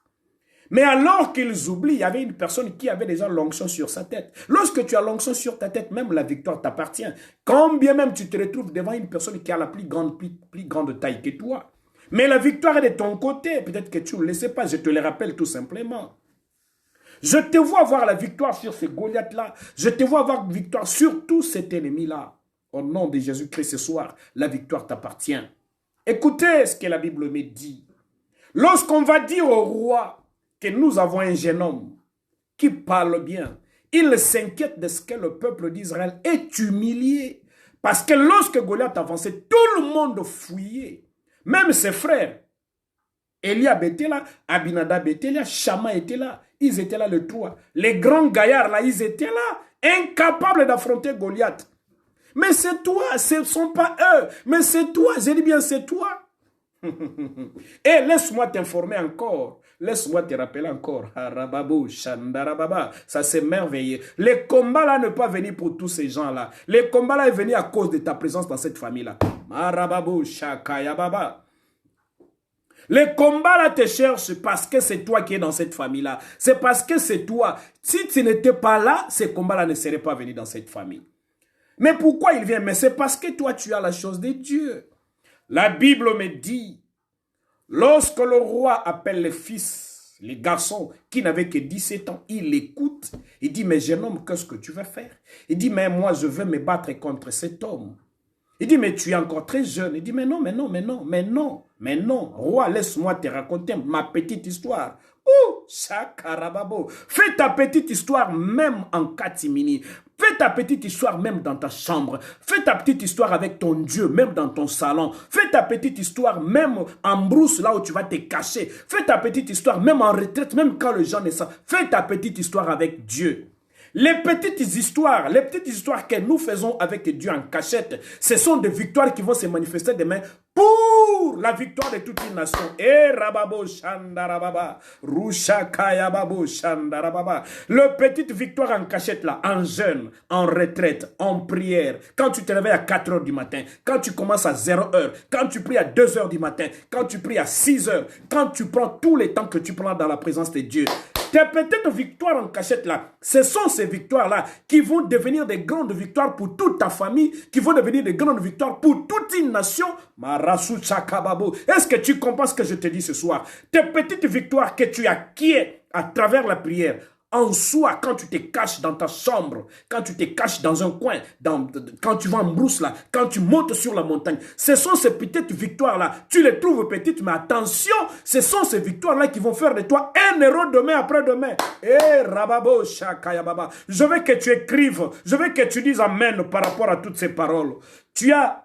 Mais alors qu'ils oublient, il y avait une personne qui avait déjà l'onction sur sa tête. Lorsque tu as l'onction sur ta tête, même la victoire t'appartient. Quand bien même tu te retrouves devant une personne qui a la plus grande taille que toi. Mais la victoire est de ton côté. Peut-être que tu ne le sais pas, je te le rappelle tout simplement. Je te vois avoir la victoire sur ces Goliaths-là. Je te vois avoir la victoire sur tout cet ennemi-là. Au nom de Jésus-Christ ce soir, la victoire t'appartient. Écoutez ce que la Bible me dit. Lorsqu'on va dire au roi que nous avons un jeune homme qui parle bien, il s'inquiète de ce que le peuple d'Israël est humilié. Parce que lorsque Goliath avançait, tout le monde fuyait. Même ses frères. Eliab était là, Abinadab était là, Shama était là. Ils étaient là le trois. Les grands gaillards là, ils étaient là, incapables d'affronter Goliath. Mais c'est toi, ce ne sont pas eux. Mais c'est toi, j'ai dit bien c'est toi. Et laisse-moi t'informer encore. Laisse-moi te rappeler encore. Harababo, Shandarababa. Ça c'est merveilleux. Les combats là ne peuvent pas venir pour tous ces gens-là. Les combats là sont venus à cause de ta présence dans cette famille-là. Marababo, Shakayababa. Les combats là te cherchent parce que c'est toi qui es dans cette famille-là. C'est parce que c'est toi. Si tu n'étais pas là, ces combats-là ne seraient pas venus dans cette famille. Mais pourquoi il vient? Mais c'est parce que toi, tu as la chose de Dieu. La Bible me dit, lorsque le roi appelle les fils, les garçons qui n'avaient que 17 ans, il l'écoute. Il dit, mais jeune homme, qu'est-ce que tu vas faire? Il dit, mais moi, je veux me battre contre cet homme. Il dit, mais tu es encore très jeune. Il dit, mais non, mais non, mais non, mais non, mais non. Roi, laisse-moi te raconter ma petite histoire. Ouh, chakarababo. Fais ta petite histoire même en catimini. Fais ta petite histoire même dans ta chambre. Fais ta petite histoire avec ton Dieu, même dans ton salon. Fais ta petite histoire même en brousse, là où tu vas te cacher. Fais ta petite histoire même en retraite, même quand le gens ne savent. Fais ta petite histoire avec Dieu. Les petites histoires que nous faisons avec Dieu en cachette, ce sont des victoires qui vont se manifester demain pour la victoire de toute une nation. Eh rababo shandarababa, rushakayababo shandarababa. Le petite victoire en cachette là, en jeûne, en retraite, en prière. Quand tu te réveilles à 4 heures du matin, quand tu commences à 0 heure, quand tu pries à 2 heures du matin, quand tu pries à 6 heures, quand tu prends tous les temps que tu prends dans la présence de Dieu. Tes petites victoires en cachette là, ce sont ces victoires-là qui vont devenir des grandes victoires pour toute ta famille, qui vont devenir des grandes victoires pour toute une nation. Est-ce que tu comprends ce que je te dis ce soir? Tes petites victoires que tu acquiers à travers la prière, en soi, quand tu te caches dans ta chambre, quand tu te caches dans un coin, quand tu vas en brousse là, quand tu montes sur la montagne, ce sont ces petites victoires-là. Tu les trouves petites, mais attention, ce sont ces victoires-là qui vont faire de toi un héros demain après-demain. Eh, rababo, shakayababa. Je veux que tu écrives, je veux que tu dises amen par rapport à toutes ces paroles. Tu as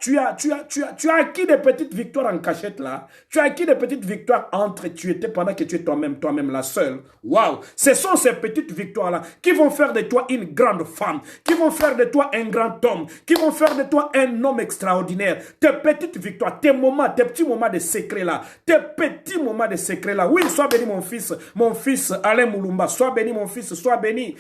acquis des petites victoires en cachette là. Tu as acquis des petites victoires pendant que tu es toi-même la seule. Waouh! Ce sont ces petites victoires là qui vont faire de toi une grande femme, qui vont faire de toi un grand homme, qui vont faire de toi un homme extraordinaire. Tes petites victoires, tes petits moments de secret là, tes petits moments de secret là. Oui, sois béni mon fils Alain Moulumba, sois béni mon fils, sois béni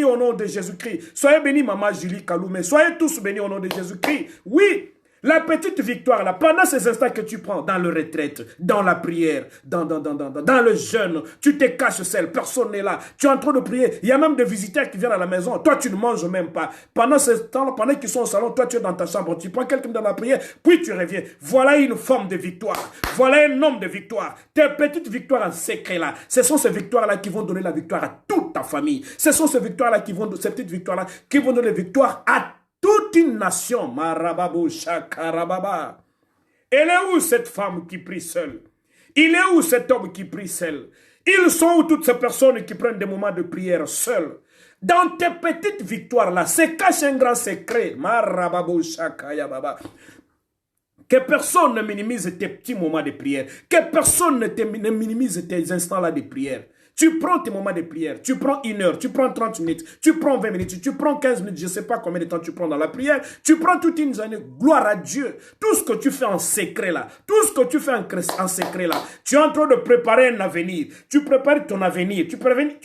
au nom de Jésus-Christ. Soyez béni maman Julie Kaloumé, soyez tous bénis au nom de Jésus-Christ. Oui, la petite victoire là, pendant ces instants que tu prends dans le retraite, dans la prière, dans le jeûne, tu te caches seul, personne n'est là, tu es en train de prier, il y a même des visiteurs qui viennent à la maison, toi tu ne manges même pas. Pendant ce temps, pendant qu'ils sont au salon, toi tu es dans ta chambre, tu prends quelqu'un dans la prière, puis tu reviens. Voilà une forme de victoire, voilà un homme de victoire. Tes petites victoires en secret là, ce sont ces victoires là qui vont donner la victoire à toute ta famille. Ce sont ces victoires là ces petites victoires là qui vont donner la victoire à toute une nation. Marababo, shakarababa. Elle est où cette femme qui prie seule? Il est où cet homme qui prie seul? Ils sont où toutes ces personnes qui prennent des moments de prière seules? Dans tes petites victoires là, se cache un grand secret. Marababo, shakayababa. Que personne ne minimise tes petits moments de prière. Que personne ne minimise tes instants là de prière. Tu prends tes moments de prière, tu prends 1 heure, tu prends 30 minutes, tu prends 20 minutes, tu prends 15 minutes, je ne sais pas combien de temps tu prends dans la prière, tu prends toute une journée, gloire à Dieu. Tout ce que tu fais en secret là, tout ce que tu fais en secret là, tu es en train de préparer un avenir, tu prépares ton avenir, tu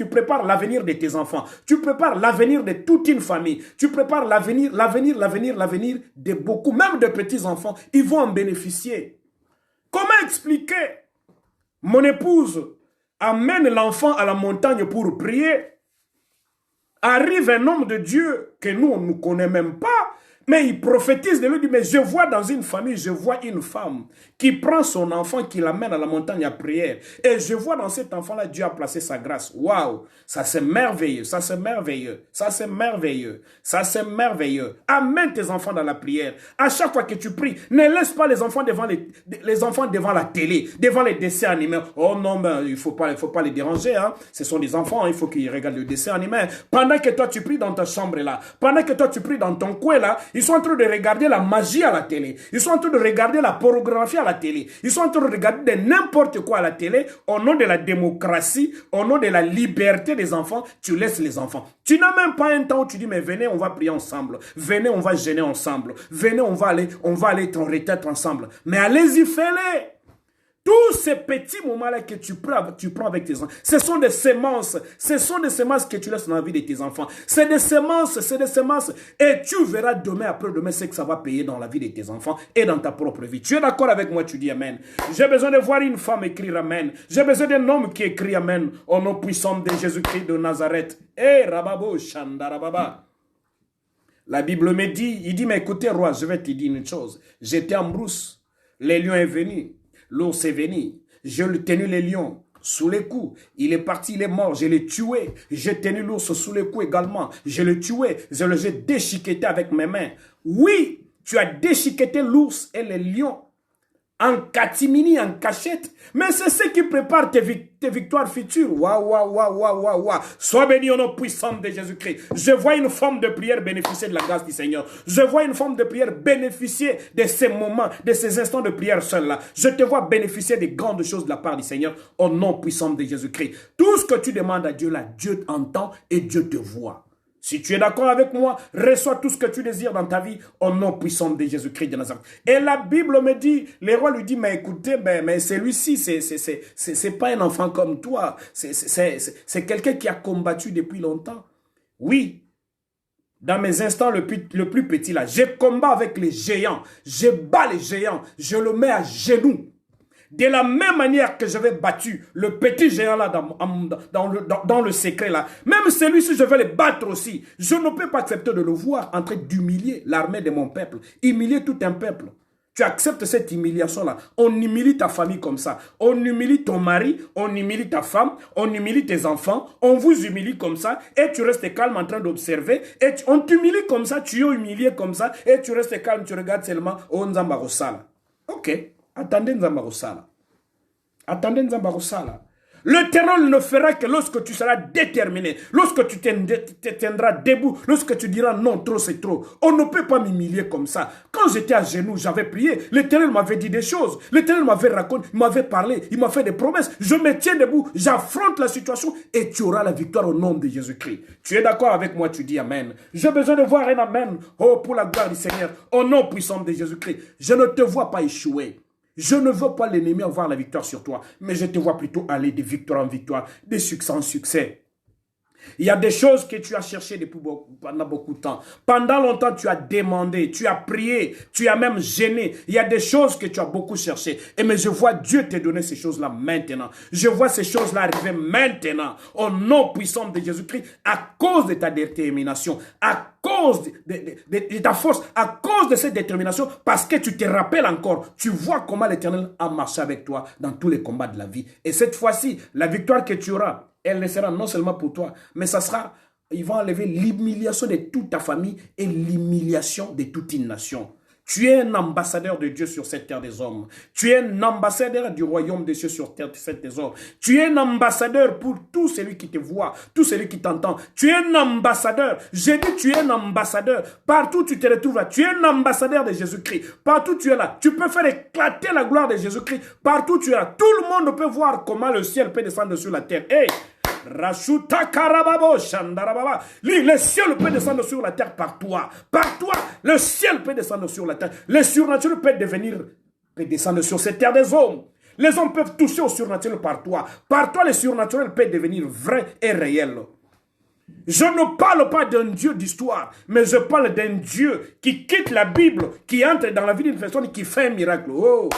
prépares l'avenir de tes enfants, tu prépares l'avenir de toute une famille, tu prépares l'avenir de beaucoup, même de petits enfants, ils vont en bénéficier. Comment expliquer? Mon épouse amène l'enfant à la montagne pour prier. Arrive un homme de Dieu que nous, on ne connaît même pas. Mais il prophétise de lui, dit, mais je vois dans une famille, je vois une femme qui prend son enfant, qui l'amène à la montagne à prière. Et je vois dans cet enfant-là, Dieu a placé sa grâce. Waouh, ça c'est merveilleux, ça c'est merveilleux, ça c'est merveilleux, ça c'est merveilleux. Amène tes enfants dans la prière. À chaque fois que tu pries, ne laisse pas les enfants devant la télé, devant les dessins animés. Oh non, ben, il faut pas les déranger. Hein. Ce sont des enfants, hein, il faut qu'ils regardent le dessin animé. Pendant que toi tu pries dans ta chambre là, pendant que toi tu pries dans ton coin là, ils sont en train de regarder la magie à la télé. Ils sont en train de regarder la pornographie à la télé. Ils sont en train de regarder n'importe quoi à la télé. Au nom de la démocratie, au nom de la liberté des enfants, tu laisses les enfants. Tu n'as même pas un temps où tu dis, mais venez, on va prier ensemble. Venez, on va jeûner ensemble. Venez, on va aller en retraite ensemble. Mais allez-y, fais-les. Tous ces petits moments-là que tu prends avec tes enfants, ce sont des semences. Ce sont des semences que tu laisses dans la vie de tes enfants. C'est des semences, c'est des semences. Et tu verras demain, après-demain, ce que ça va payer dans la vie de tes enfants et dans ta propre vie. Tu es d'accord avec moi, tu dis Amen. J'ai besoin de voir une femme écrire Amen. J'ai besoin d'un homme qui écrit Amen. Au nom puissant de Jésus-Christ de Nazareth. Rababo, Shandarababa. La Bible me dit, il dit, mais écoutez, roi, je vais te dire une chose. J'étais en brousse. Les lions est venu. L'ours est venu, je l'ai tenu les lions sous les coups, il est parti, il est mort, je l'ai tué, j'ai tenu l'ours sous les coups également, je l'ai tué, j'ai déchiqueté avec mes mains. Oui, tu as déchiqueté l'ours et les lions en catimini, en cachette, mais c'est ce qui prépare tes victoires futures. Waouh, waouh, waouh, waouh, waouh, waouh. Sois béni au nom puissant de Jésus-Christ. Je vois une forme de prière bénéficier de la grâce du Seigneur. Je vois une forme de prière bénéficier de ces moments, de ces instants de prière seul-là. Je te vois bénéficier des grandes choses de la part du Seigneur au nom puissant de Jésus-Christ. Tout ce que tu demandes à Dieu là, Dieu t'entend et Dieu te voit. Si tu es d'accord avec moi, reçois tout ce que tu désires dans ta vie au nom puissant de Jésus-Christ de Nazareth. Et la Bible me dit, le roi lui dit, mais écoutez, mais celui-ci, c'est pas un enfant comme toi. C'est quelqu'un qui a combattu depuis longtemps. Oui, dans mes instants le plus petit là, je combats avec les géants. Je bats les géants. Je le mets à genoux. De la même manière que j'avais battu le petit géant là dans le secret là, même celui-ci je vais le battre aussi. Je ne peux pas accepter de le voir en train d'humilier l'armée de mon peuple, humilier tout un peuple. Tu acceptes cette humiliation là. On humilie ta famille comme ça. On humilie ton mari, on humilie ta femme, on humilie tes enfants, on vous humilie comme ça et tu restes calme en train d'observer. Et on t'humilie comme ça, tu es humilié comme ça et tu restes calme, tu regardes seulement oh Nzamba Rosala. Ok. Attendez Nzamba Rosala. Attendez Nzamba Rosala. L'Éternel ne fera que lorsque tu seras déterminé, lorsque tu te tiendras debout, lorsque tu diras non, trop c'est trop. On ne peut pas m'humilier comme ça. Quand j'étais à genoux, j'avais prié. L'Éternel m'avait dit des choses. L'Éternel m'avait raconté, il m'avait parlé, il m'a fait des promesses. Je me tiens debout, j'affronte la situation et tu auras la victoire au nom de Jésus-Christ. Tu es d'accord avec moi, tu dis Amen. J'ai besoin de voir un Amen. Oh, pour la gloire du Seigneur, au nom puissant de Jésus-Christ. Je ne te vois pas échouer. Je ne veux pas l'ennemi avoir la victoire sur toi, mais je te vois plutôt aller de victoire en victoire, de succès en succès. Il y a des choses que tu as cherchées pendant beaucoup de temps. Pendant longtemps, tu as demandé, tu as prié, tu as même gêné. Il y a des choses que tu as beaucoup cherchées. Mais je vois Dieu te donner ces choses-là maintenant. Je vois ces choses-là arriver maintenant. Au nom puissant de Jésus-Christ, à cause de ta détermination, à cause de ta force, à cause de cette détermination, parce que tu te rappelles encore, tu vois comment l'Éternel a marché avec toi dans tous les combats de la vie. Et cette fois-ci, la victoire que tu auras, elle ne sera non seulement pour toi, mais ça sera, ils vont enlever l'humiliation de toute ta famille et l'humiliation de toute une nation. Tu es un ambassadeur de Dieu sur cette terre des hommes. Tu es un ambassadeur du royaume des cieux sur cette terre des hommes. Tu es un ambassadeur pour tout celui qui te voit, tout celui qui t'entend. Tu es un ambassadeur. J'ai dit tu es un ambassadeur. Partout où tu te retrouves là, tu es un ambassadeur de Jésus-Christ. Partout où tu es là, tu peux faire éclater la gloire de Jésus-Christ. Partout où tu es là, tout le monde peut voir comment le ciel peut descendre sur la terre. Hey! Rashuta Karababo Shandarababa. Le ciel peut descendre sur la terre par toi. Par toi, le ciel peut descendre sur la terre. Le surnaturel peut descendre sur cette terre des hommes. Les hommes peuvent toucher au surnaturel par toi. Par toi, le surnaturel peut devenir vrai et réel. Je ne parle pas d'un Dieu d'histoire, mais je parle d'un Dieu qui quitte la Bible, qui entre dans la vie d'une personne qui fait un miracle. Oh,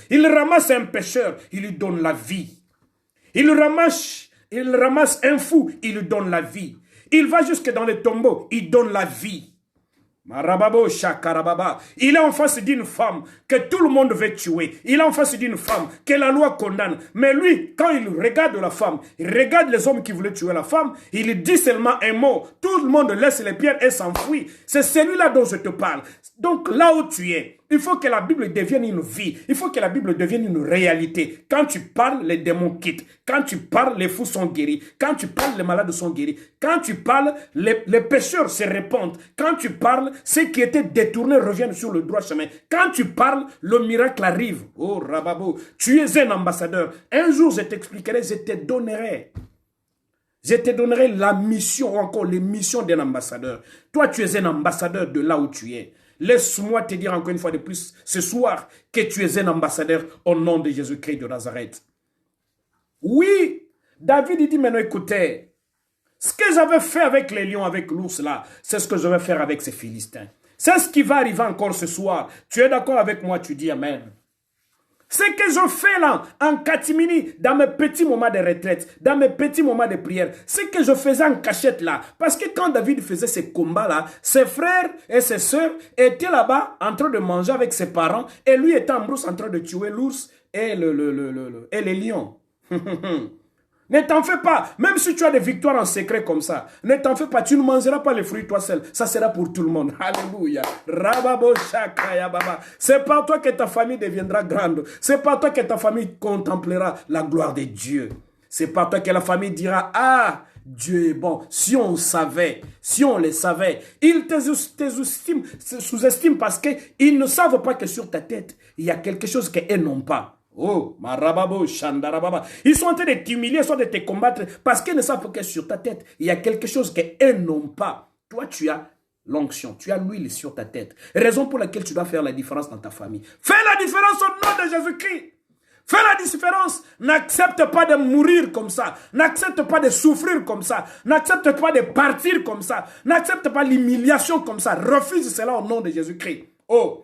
il ramasse un pécheur, il lui donne la vie. Il ramasse un fou, il lui donne la vie. Il va jusque dans les tombeaux, il donne la vie. Marababo Shakarababa. Il est en face d'une femme que tout le monde veut tuer. Il est en face d'une femme que la loi condamne. Mais lui, quand il regarde la femme, il regarde les hommes qui voulaient tuer la femme, il dit seulement un mot. Tout le monde laisse les pierres et s'enfuit. C'est celui-là dont je te parle. Donc là où tu es, il faut que la Bible devienne une vie. Il faut que la Bible devienne une réalité. Quand tu parles, les démons quittent. Quand tu parles, les fous sont guéris. Quand tu parles, les malades sont guéris. Quand tu parles, les pécheurs se répandent. Quand tu parles, ceux qui étaient détournés reviennent sur le droit chemin. Quand tu parles, le miracle arrive. Oh, Rababo, tu es un ambassadeur. Un jour, je t'expliquerai, je te donnerai la mission, ou encore les missions d'un ambassadeur. Toi, tu es un ambassadeur de là où tu es. Laisse-moi te dire encore une fois de plus ce soir que tu es un ambassadeur au nom de Jésus-Christ de Nazareth. Oui, David il dit maintenant écoutez, ce que j'avais fait avec les lions, avec l'ours là, c'est ce que je vais faire avec ces Philistins. C'est ce qui va arriver encore ce soir. Tu es d'accord avec moi, tu dis Amen. Ce que je fais là, en catimini, dans mes petits moments de retraite, dans mes petits moments de prière, ce que je faisais en cachette là, parce que quand David faisait ces combats là, ses frères et ses sœurs étaient là-bas en train de manger avec ses parents, et lui était en brousse en train de tuer l'ours et les lions. Ne t'en fais pas, même si tu as des victoires en secret comme ça, ne t'en fais pas, tu ne mangeras pas les fruits toi seul, ça sera pour tout le monde. Alléluia. C'est par toi que ta famille deviendra grande, c'est par toi que ta famille contemplera la gloire de Dieu. C'est par toi que la famille dira, ah, Dieu est bon. Si on savait, si on le savait, ils te sous-estiment parce qu'ils ne savent pas que sur ta tête, il y a quelque chose qu'ils n'ont pas. Oh, marababo, chandarababa. Ils sont en train de t'humilier, soit de te combattre, parce qu'ils ne savent que sur ta tête, il y a quelque chose qu'ils n'ont pas. Toi, tu as l'onction, tu as l'huile sur ta tête. Raison pour laquelle tu dois faire la différence dans ta famille. Fais la différence au nom de Jésus-Christ. Fais la différence. N'accepte pas de mourir comme ça. N'accepte pas de souffrir comme ça. N'accepte pas de partir comme ça. N'accepte pas l'humiliation comme ça. Refuse cela au nom de Jésus-Christ. Oh,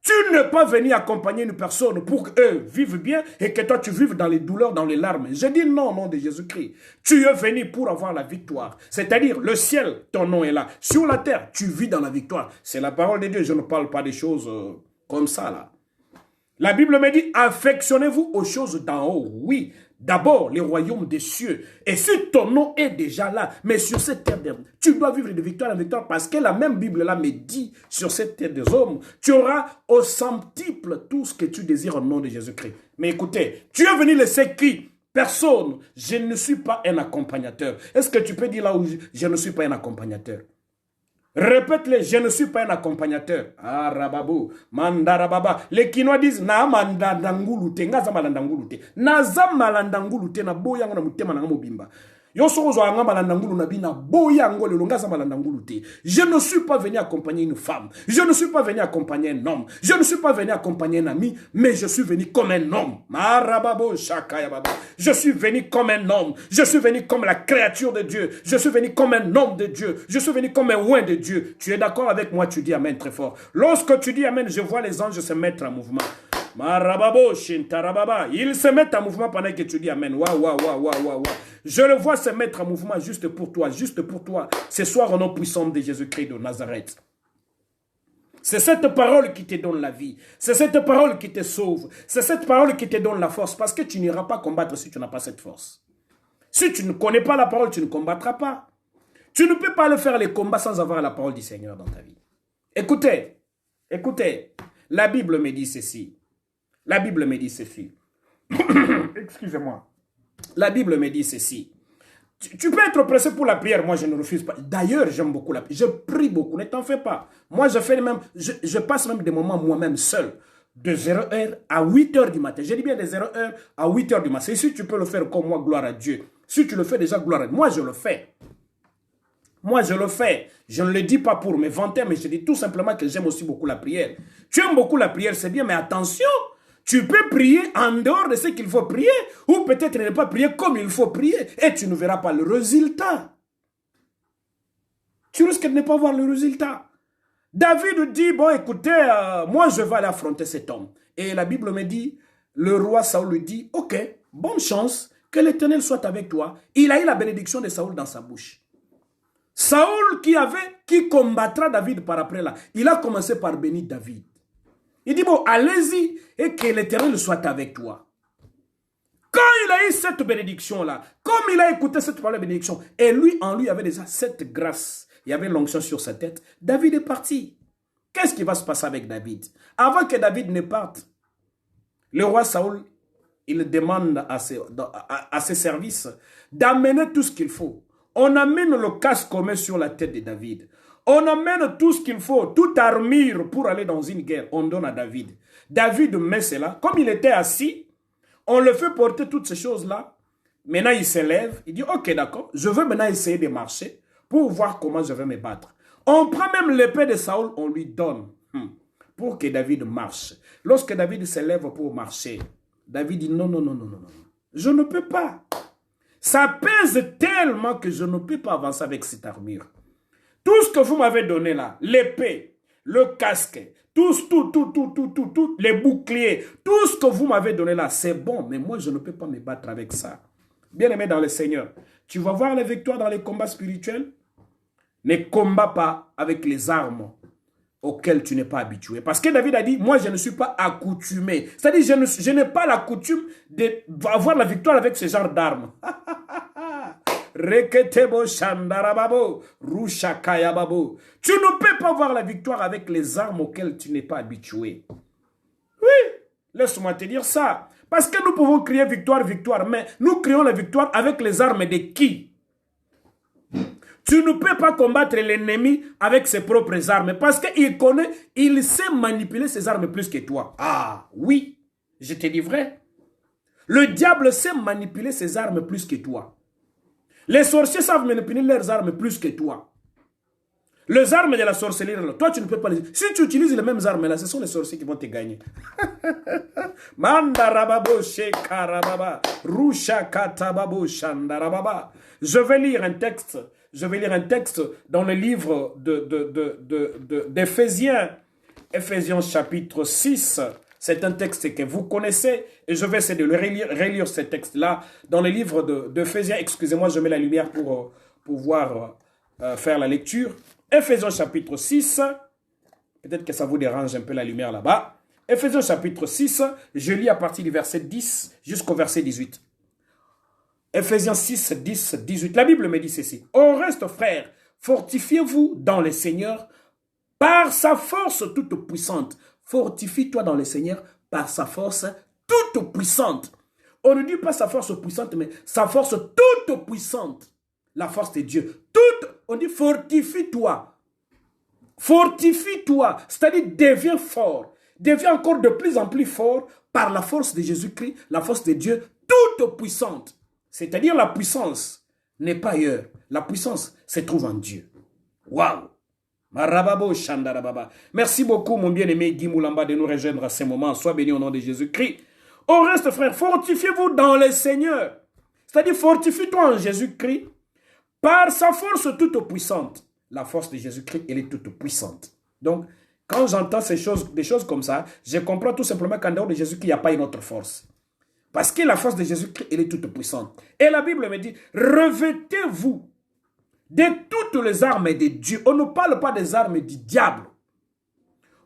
tu n'es pas venu accompagner une personne pour qu'eux vivent bien et que toi tu vives dans les douleurs, dans les larmes. Je dis non au nom de Jésus-Christ. Tu es venu pour avoir la victoire. C'est-à-dire le ciel, ton nom est là. Sur la terre, tu vis dans la victoire. C'est la parole de Dieu. Je ne parle pas des choses comme ça là. La Bible me dit, affectionnez-vous aux choses d'en haut. Oui, d'abord les royaumes des cieux. Et si ton nom est déjà là, mais sur cette terre, tu dois vivre de victoire en victoire parce que la même Bible là me dit, sur cette terre des hommes, tu auras au centuple tout ce que tu désires au nom de Jésus-Christ. Mais écoutez, tu es venu laisser qui? Personne. Je ne suis pas un accompagnateur. Est-ce que tu peux dire là où je ne suis pas un accompagnateur? Répète-le, je ne suis pas un accompagnateur. Ah, rababou, mandarababa. Les Kinois disent, na mandandangulute, ngaza malandangulute. Naza malandangulute, na boyango na mutema na mobimba. Je ne suis pas venu accompagner une femme. Je ne suis pas venu accompagner un homme. Je ne suis pas venu accompagner un ami, mais je suis venu comme un homme. Je suis venu comme un homme. Je suis venu comme la créature de Dieu. Je suis venu comme un homme de Dieu. Je suis venu comme un oint de Dieu. Tu es d'accord avec moi? Tu dis Amen très fort. Lorsque tu dis Amen, je vois les anges se mettre en mouvement. Marababo, shintarababa. Ils se mettent en mouvement pendant que tu dis Amen. Waouh, waouh, waouh, waouh, waouh. Je le vois se mettre en mouvement juste pour toi, juste pour toi. Ce soir, au nom puissant de Jésus-Christ de Nazareth. C'est cette parole qui te donne la vie. C'est cette parole qui te sauve. C'est cette parole qui te donne la force. Parce que tu n'iras pas combattre si tu n'as pas cette force. Si tu ne connais pas la parole, tu ne combattras pas. Tu ne peux pas le faire les combats sans avoir la parole du Seigneur dans ta vie. Écoutez, écoutez. La Bible me dit ceci. La Bible me dit ceci. Excusez-moi. La Bible me dit ceci. Tu peux être pressé pour la prière. Moi, je ne refuse pas. D'ailleurs, j'aime beaucoup la prière. Je prie beaucoup. Ne t'en fais pas. Moi, je passe même des moments moi-même seul. De 0h à 8h du matin. Je dis bien de 0h à 8h du matin. Et si tu peux le faire comme moi, gloire à Dieu. Si tu le fais déjà, gloire à Dieu. Moi, je le fais. Moi, je le fais. Je ne le dis pas pour me vanter, mais je dis tout simplement que j'aime aussi beaucoup la prière. Tu aimes beaucoup la prière, c'est bien, mais attention. Tu peux prier en dehors de ce qu'il faut prier, ou peut-être ne pas prier comme il faut prier, et tu ne verras pas le résultat. Tu risques de ne pas voir le résultat. David dit, bon écoutez, moi je vais aller affronter cet homme. Et la Bible me dit, le roi Saoul lui dit, ok, bonne chance, que l'Éternel soit avec toi. Il a eu la bénédiction de Saoul dans sa bouche. Saoul qui combattra David par après là, il a commencé par bénir David. Il dit, bon, allez-y et que l'Éternel soit avec toi. Quand il a eu cette bénédiction-là, comme il a écouté cette parole de bénédiction, et lui, en lui, avait déjà cette grâce, il y avait l'onction sur sa tête, David est parti. Qu'est-ce qui va se passer avec David? Avant que David ne parte, le roi Saoul, il demande à ses services d'amener tout ce qu'il faut. On amène le casque qu'on met sur la tête de David. On amène tout ce qu'il faut, toute armure pour aller dans une guerre. On donne à David. David met cela. Comme il était assis, on le fait porter toutes ces choses-là. Maintenant, il s'élève. Il dit, ok, d'accord, je veux maintenant essayer de marcher pour voir comment je vais me battre. On prend même l'épée de Saoul, on lui donne pour que David marche. Lorsque David s'élève pour marcher, David dit, non, non, non, non, non, non. Je ne peux pas. Ça pèse tellement que je ne peux pas avancer avec cette armure. Tout ce que vous m'avez donné là, l'épée, le casque, tout, les boucliers, tout ce que vous m'avez donné là, c'est bon, mais moi je ne peux pas me battre avec ça. Bien-aimé dans le Seigneur, tu vas voir les victoires dans les combats spirituels. Ne combats pas avec les armes auxquelles tu n'es pas habitué. Parce que David a dit, moi je ne suis pas accoutumé. C'est-à-dire, je n'ai pas la coutume d'avoir la victoire avec ce genre d'armes. Reketebo Shandarababo, Rushakayababo. Tu ne peux pas avoir la victoire avec les armes auxquelles tu n'es pas habitué. Oui, laisse-moi te dire ça. Parce que nous pouvons crier victoire, victoire, mais nous crions la victoire avec les armes de qui? Tu ne peux pas combattre l'ennemi avec ses propres armes parce qu'il connaît, il sait manipuler ses armes plus que toi. Ah oui, je te dis vrai. Le diable sait manipuler ses armes plus que toi. Les sorciers savent manipuler leurs armes plus que toi. Les armes de la sorcellerie, toi tu ne peux pas les... Si tu utilises les mêmes armes là, ce sont les sorciers qui vont te gagner. Mandarababo shekarababa, rushakatababo shandarababa. Je vais lire un texte dans le livre d'Éphésiens, Éphésiens chapitre 6. C'est un texte que vous connaissez et je vais essayer de le relire ce texte-là dans le livre d'Éphésiens. Excusez-moi, je mets la lumière pour pouvoir faire la lecture. Éphésiens chapitre 6, peut-être que ça vous dérange un peu la lumière là-bas. Éphésiens chapitre 6, je lis à partir du verset 10 jusqu'au verset 18. Éphésiens 6, 10, 18. La Bible me dit ceci. Au reste, frères, fortifiez-vous dans le Seigneur par sa force toute puissante. Fortifie-toi dans le Seigneur par sa force toute puissante. On ne dit pas sa force puissante, mais sa force toute puissante. La force de Dieu. On dit fortifie-toi. Fortifie-toi. C'est-à-dire deviens fort. Deviens encore de plus en plus fort par la force de Jésus-Christ, la force de Dieu toute puissante. C'est-à-dire la puissance n'est pas ailleurs. La puissance se trouve en Dieu. Waouh! Marababo Shandarababa. Merci beaucoup, mon bien-aimé Guy Moulamba, de nous rejoindre à ce moment. Sois béni au nom de Jésus-Christ. Au reste, frère, fortifiez-vous dans le Seigneur. C'est-à-dire, fortifie-toi en Jésus-Christ par sa force toute puissante. La force de Jésus-Christ, elle est toute puissante. Donc, quand j'entends des choses comme ça, je comprends tout simplement qu'en dehors de Jésus-Christ, il n'y a pas une autre force. Parce que la force de Jésus-Christ, elle est toute puissante. Et la Bible me dit, revêtez-vous de toutes les armes de Dieu. On ne parle pas des armes du diable.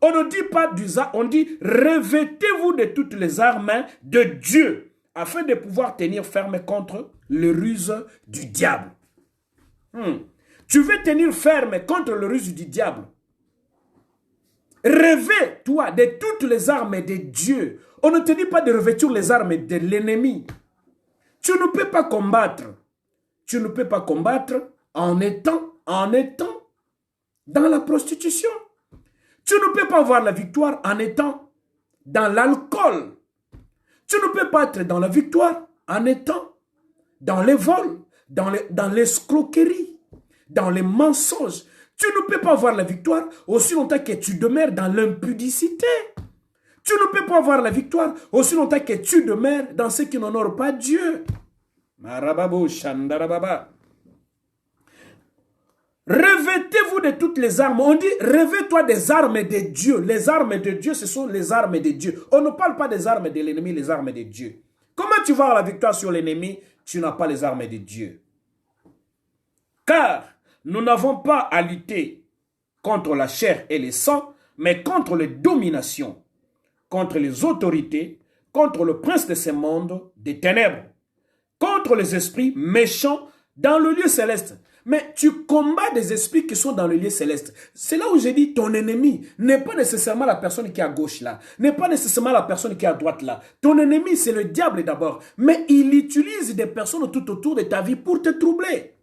On ne dit pas on dit revêtez-vous de toutes les armes de Dieu afin de pouvoir tenir ferme contre les ruses du diable. Tu veux tenir ferme contre les ruses du diable. Revêt-toi de toutes les armes de Dieu. On ne te dit pas de revêtir les armes de l'ennemi. Tu ne peux pas combattre. Tu ne peux pas combattre en étant dans la prostitution. Tu ne peux pas avoir la victoire en étant dans l'alcool. Tu ne peux pas être dans la victoire en étant dans les vols, dans l'escroquerie, dans les mensonges. Tu ne peux pas avoir la victoire aussi longtemps que tu demeures dans l'impudicité. Tu ne ne peux pas avoir la victoire aussi longtemps que tu demeures dans ce qui n'honore pas Dieu. Marababo, Shandarababa. Revêtez-vous de toutes les armes. On dit, revêt-toi des armes de Dieu. Les armes de Dieu, ce sont les armes de Dieu. On ne parle pas des armes de l'ennemi, les armes de Dieu. Comment tu vas avoir la victoire sur l'ennemi? Tu n'as pas les armes de Dieu. Car nous n'avons pas à lutter contre la chair et le sang, mais contre les dominations, contre les autorités, contre le prince de ce monde des ténèbres, contre les esprits méchants dans le lieu céleste. Mais tu combats des esprits qui sont dans le lieu céleste. C'est là où j'ai dit ton ennemi n'est pas nécessairement la personne qui est à gauche là, n'est pas nécessairement la personne qui est à droite là. Ton ennemi, c'est le diable d'abord. Mais il utilise des personnes tout autour de ta vie pour te troubler.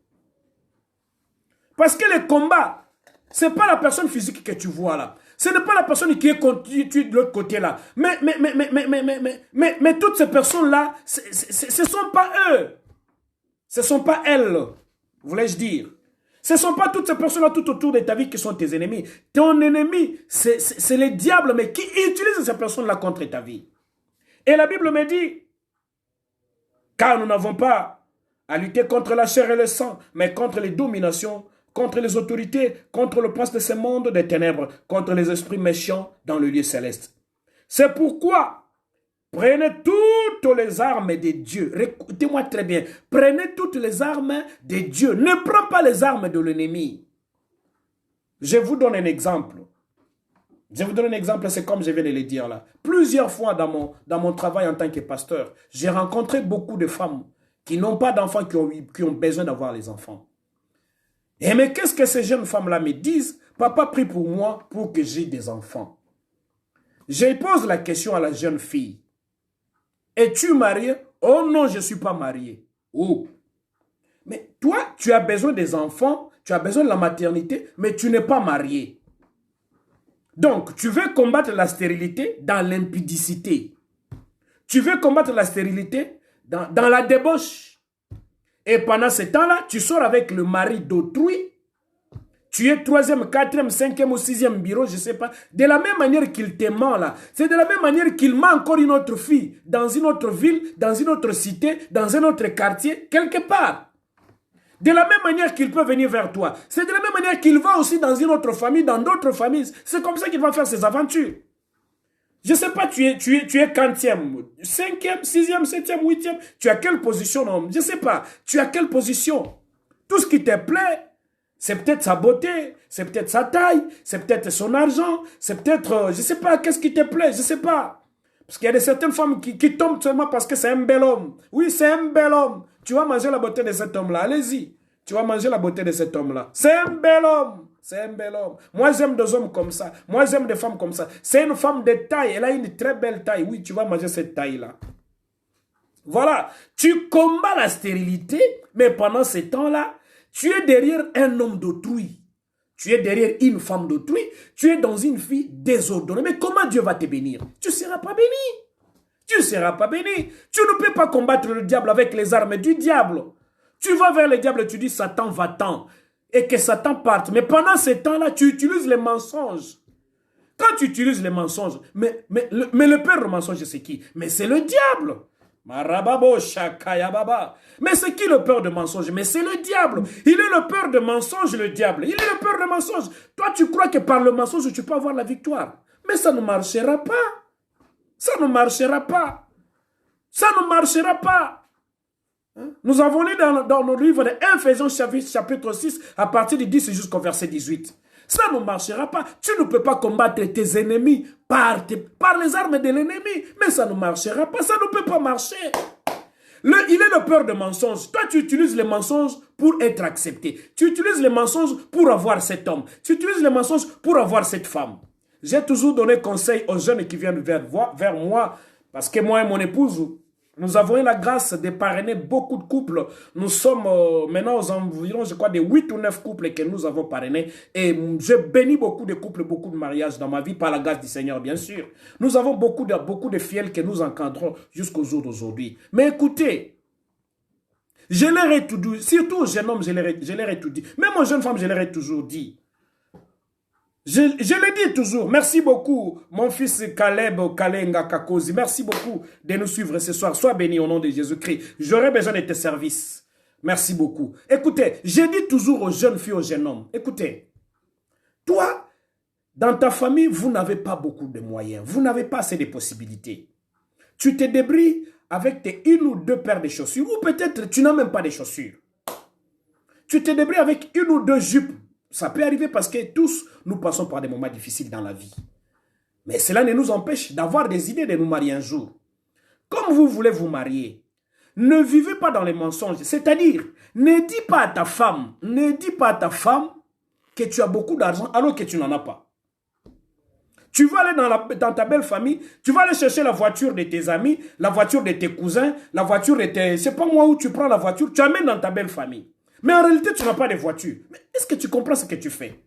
Parce que le combat, ce n'est pas la personne physique que tu vois là. Ce n'est pas la personne qui est de l'autre côté là. Mais toutes ces personnes-là, ce ne sont pas eux. Ce ne sont pas elles, voulais-je dire. Ce ne sont pas toutes ces personnes-là tout autour de ta vie qui sont tes ennemis. Ton ennemi, c'est le diable, mais qui utilise ces personnes-là contre ta vie. Et la Bible me dit, car nous n'avons pas à lutter contre la chair et le sang, mais contre les dominations, contre les autorités, contre le prince de ce monde des ténèbres, contre les esprits méchants dans le lieu céleste. C'est pourquoi, prenez toutes les armes de Dieu. Écoutez-moi très bien. Prenez toutes les armes de Dieu. Ne prends pas les armes de l'ennemi. Je vous donne un exemple. Je vous donne un exemple, c'est comme je viens de le dire là. Plusieurs fois dans mon travail en tant que pasteur, j'ai rencontré beaucoup de femmes qui n'ont pas d'enfants, qui ont besoin d'avoir les enfants. Et mais qu'est-ce que ces jeunes femmes-là me disent? Papa, prie pour moi pour que j'ai des enfants. Je pose la question à la jeune fille. Es-tu marié? Oh non, je ne suis pas marié. Oh. Mais toi, tu as besoin des enfants, tu as besoin de la maternité, mais tu n'es pas marié. Donc, tu veux combattre la stérilité dans l'impudicité. Tu veux combattre la stérilité dans la débauche. Et pendant ce temps-là, tu sors avec le mari d'autrui. Tu es 3e, 4e, 5e ou 6e bureau, je ne sais pas. De la même manière qu'il te ment là. C'est de la même manière qu'il ment encore une autre fille. Dans une autre ville, dans une autre cité, dans un autre quartier, quelque part. De la même manière qu'il peut venir vers toi. C'est de la même manière qu'il va aussi dans une autre famille, dans d'autres familles. C'est comme ça qu'il va faire ses aventures. Je ne sais pas, tu es 40e, 5e, 6e, 7e, 8e. Tu as quelle position, non? Je ne sais pas. Tu as quelle position? Tout ce qui te plaît, c'est peut-être sa beauté, c'est peut-être sa taille, c'est peut-être son argent, c'est peut-être, je ne sais pas, qu'est-ce qui te plaît, je ne sais pas. Parce qu'il y a certaines femmes qui tombent seulement parce que c'est un bel homme. Oui, c'est un bel homme. Tu vas manger la beauté de cet homme-là, allez-y. Tu vas manger la beauté de cet homme-là. C'est un bel homme. C'est un bel homme. Moi, j'aime des hommes comme ça. Moi, j'aime des femmes comme ça. C'est une femme de taille. Elle a une très belle taille. Oui, tu vas manger cette taille-là. Voilà. Tu combats la stérilité, mais pendant ce temps-là, tu es derrière un homme d'autrui. Tu es derrière une femme d'autrui. Tu es dans une vie désordonnée. Mais comment Dieu va te bénir? Tu ne seras pas béni. Tu ne seras pas béni. Tu ne peux pas combattre le diable avec les armes du diable. Tu vas vers le diable et tu dis Satan va-t'en. Et que Satan parte. Mais pendant ce temps-là, tu utilises les mensonges. Quand tu utilises les mensonges, mais le père de mensonge, c'est qui? Mais c'est le diable. Marababo, Shakayababa. Mais c'est qui le peur de mensonge? Mais c'est le diable. Il est le peur de mensonge, le diable. Il est le peur de mensonge. Toi, tu crois que par le mensonge, tu peux avoir la victoire. Mais ça ne marchera pas. Ça ne marchera pas. Ça ne marchera pas. Nous avons lu dans nos livres de Ephésiens chapitre 6, à partir du 10 jusqu'au verset 18. Ça ne marchera pas. Tu ne peux pas combattre tes ennemis par les armes de l'ennemi. Mais ça ne marchera pas. Ça ne peut pas marcher. Il est le peur de mensonges. Toi, tu utilises les mensonges pour être accepté. Tu utilises les mensonges pour avoir cet homme. Tu utilises les mensonges pour avoir cette femme. J'ai toujours donné conseil aux jeunes qui viennent vers moi, parce que moi et mon épouse, nous avons eu la grâce de parrainer beaucoup de couples. Nous sommes maintenant aux environs, je crois, de 8 ou 9 couples que nous avons parrainés. Et je bénis beaucoup de couples, beaucoup de mariages dans ma vie, par la grâce du Seigneur, bien sûr. Nous avons beaucoup de fidèles que nous encadrons jusqu'au jour d'aujourd'hui. Mais écoutez, je leur ai tout dit, surtout aux jeunes hommes, je leur ai tout dit. Même aux jeunes femmes, je leur ai toujours dit. Je le dis toujours. Merci beaucoup, mon fils Caleb Kalenga Kakozi. Merci beaucoup de nous suivre ce soir. Sois béni au nom de Jésus-Christ. J'aurai besoin de tes services. Merci beaucoup. Écoutez, je dis toujours aux jeunes filles, aux jeunes hommes, écoutez, toi, dans ta famille, vous n'avez pas beaucoup de moyens. Vous n'avez pas assez de possibilités. Tu te débrouilles avec tes une ou deux paires de chaussures. Ou peut-être tu n'as même pas de chaussures. Tu te débrouilles avec une ou deux jupes. Ça peut arriver parce que tous, nous passons par des moments difficiles dans la vie. Mais cela ne nous empêche d'avoir des idées de nous marier un jour. Comme vous voulez vous marier, ne vivez pas dans les mensonges. C'est-à-dire, ne dis pas à ta femme que tu as beaucoup d'argent alors que tu n'en as pas. Tu vas aller dans ta belle famille, tu vas aller chercher la voiture de tes amis, la voiture de tes cousins, la voiture de tes... C'est pas moi où tu prends la voiture, tu amènes dans ta belle famille. Mais en réalité, tu n'as pas de voiture. Mais est-ce que tu comprends ce que tu fais?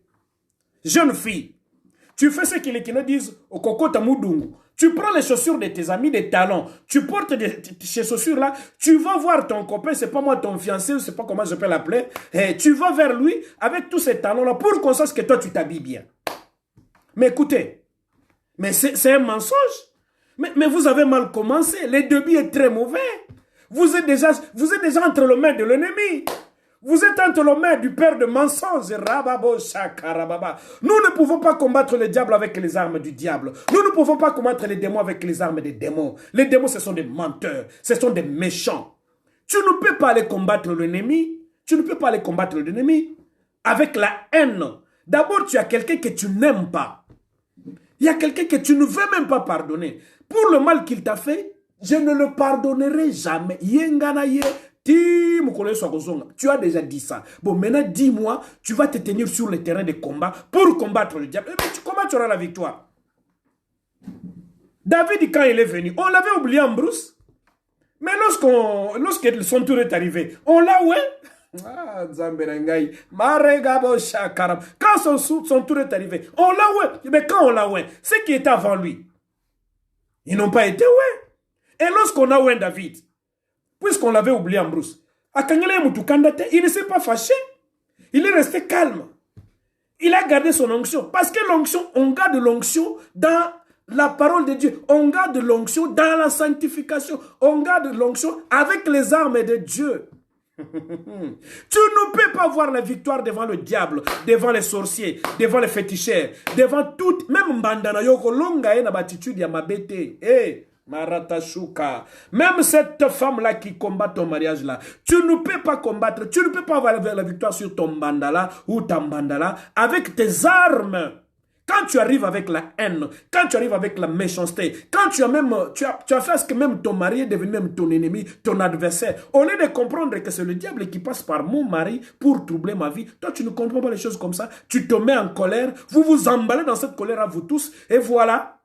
Jeune fille, tu fais ce que les Kino disent au Koko Tamoudungu. Tu prends les chaussures de tes amis, des talons. Tu portes ces chaussures-là. Tu vas voir ton copain, c'est pas moi ton fiancé, c'est pas comment je peux l'appeler. Tu vas vers lui avec tous ces talons-là pour qu'on sache que toi, tu t'habilles bien. Mais écoutez, mais c'est un mensonge. Mais vous avez mal commencé. Le début est très mauvais. Vous êtes déjà entre les mains de l'ennemi. Vous êtes entre les mains du père de mensonges. Nous ne pouvons pas combattre le diable avec les armes du diable. Nous ne pouvons pas combattre les démons avec les armes des démons. Les démons, ce sont des menteurs. Ce sont des méchants. Tu ne peux pas aller combattre l'ennemi. Tu ne peux pas aller combattre l'ennemi avec la haine. D'abord, tu as quelqu'un que tu n'aimes pas. Il y a quelqu'un que tu ne veux même pas pardonner. Pour le mal qu'il t'a fait, je ne le pardonnerai jamais. Tu as déjà dit ça. Bon, maintenant, dis-moi, tu vas te tenir sur le terrain de combat pour combattre le diable. Mais comment tu auras la victoire? David, quand il est venu, on l'avait oublié en brousse. Mais lorsque son tour est arrivé, on l'a oué. Ah, quand son tour est arrivé, on l'a oué. Mais quand on l'a oué, ceux qui étaient avant lui, ils n'ont pas été oué. Et lorsqu'on a oué David, puisqu'on l'avait oublié en brousse, il ne s'est pas fâché. Il est resté calme. Il a gardé son onction. Parce que l'onction, on garde l'onction dans la parole de Dieu. On garde l'onction dans la sanctification. On garde l'onction avec les armes de Dieu. Tu ne peux pas voir la victoire devant le diable, devant les sorciers, devant les féticheurs, devant tout. Même Mbandana Yoko Longa et Nabatitude Yamabete. Maratashuka. Même cette femme-là qui combat ton mariage-là, tu ne peux pas combattre, tu ne peux pas avoir la victoire sur ton bandala ou ta bandala avec tes armes. Quand tu arrives avec la haine, quand tu arrives avec la méchanceté, quand tu as fait ce que même ton mari est devenu même ton ennemi, ton adversaire, au lieu de comprendre que c'est le diable qui passe par mon mari pour troubler ma vie, toi tu ne comprends pas les choses comme ça, tu te mets en colère, vous vous emballez dans cette colère à vous tous, et voilà.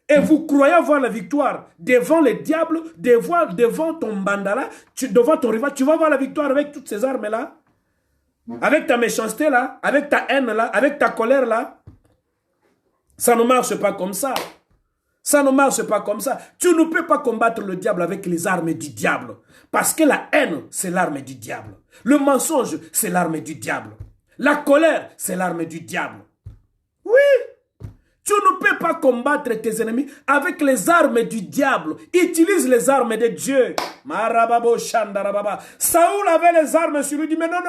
Et vous croyez avoir la victoire devant les diables, devant ton bandala, devant ton rival. Tu vas avoir la victoire avec toutes ces armes-là. Avec ta méchanceté là, avec ta haine là, avec ta colère là. Ça ne marche pas comme ça. Ça ne marche pas comme ça. Tu ne peux pas combattre le diable avec les armes du diable. Parce que la haine, c'est l'arme du diable. Le mensonge, c'est l'arme du diable. La colère, c'est l'arme du diable. Oui. Tu ne peux pas combattre tes ennemis avec les armes du diable. Utilise les armes de Dieu. Marababo Shandarababa. Saoul avait les armes sur lui. Il dit, mais non,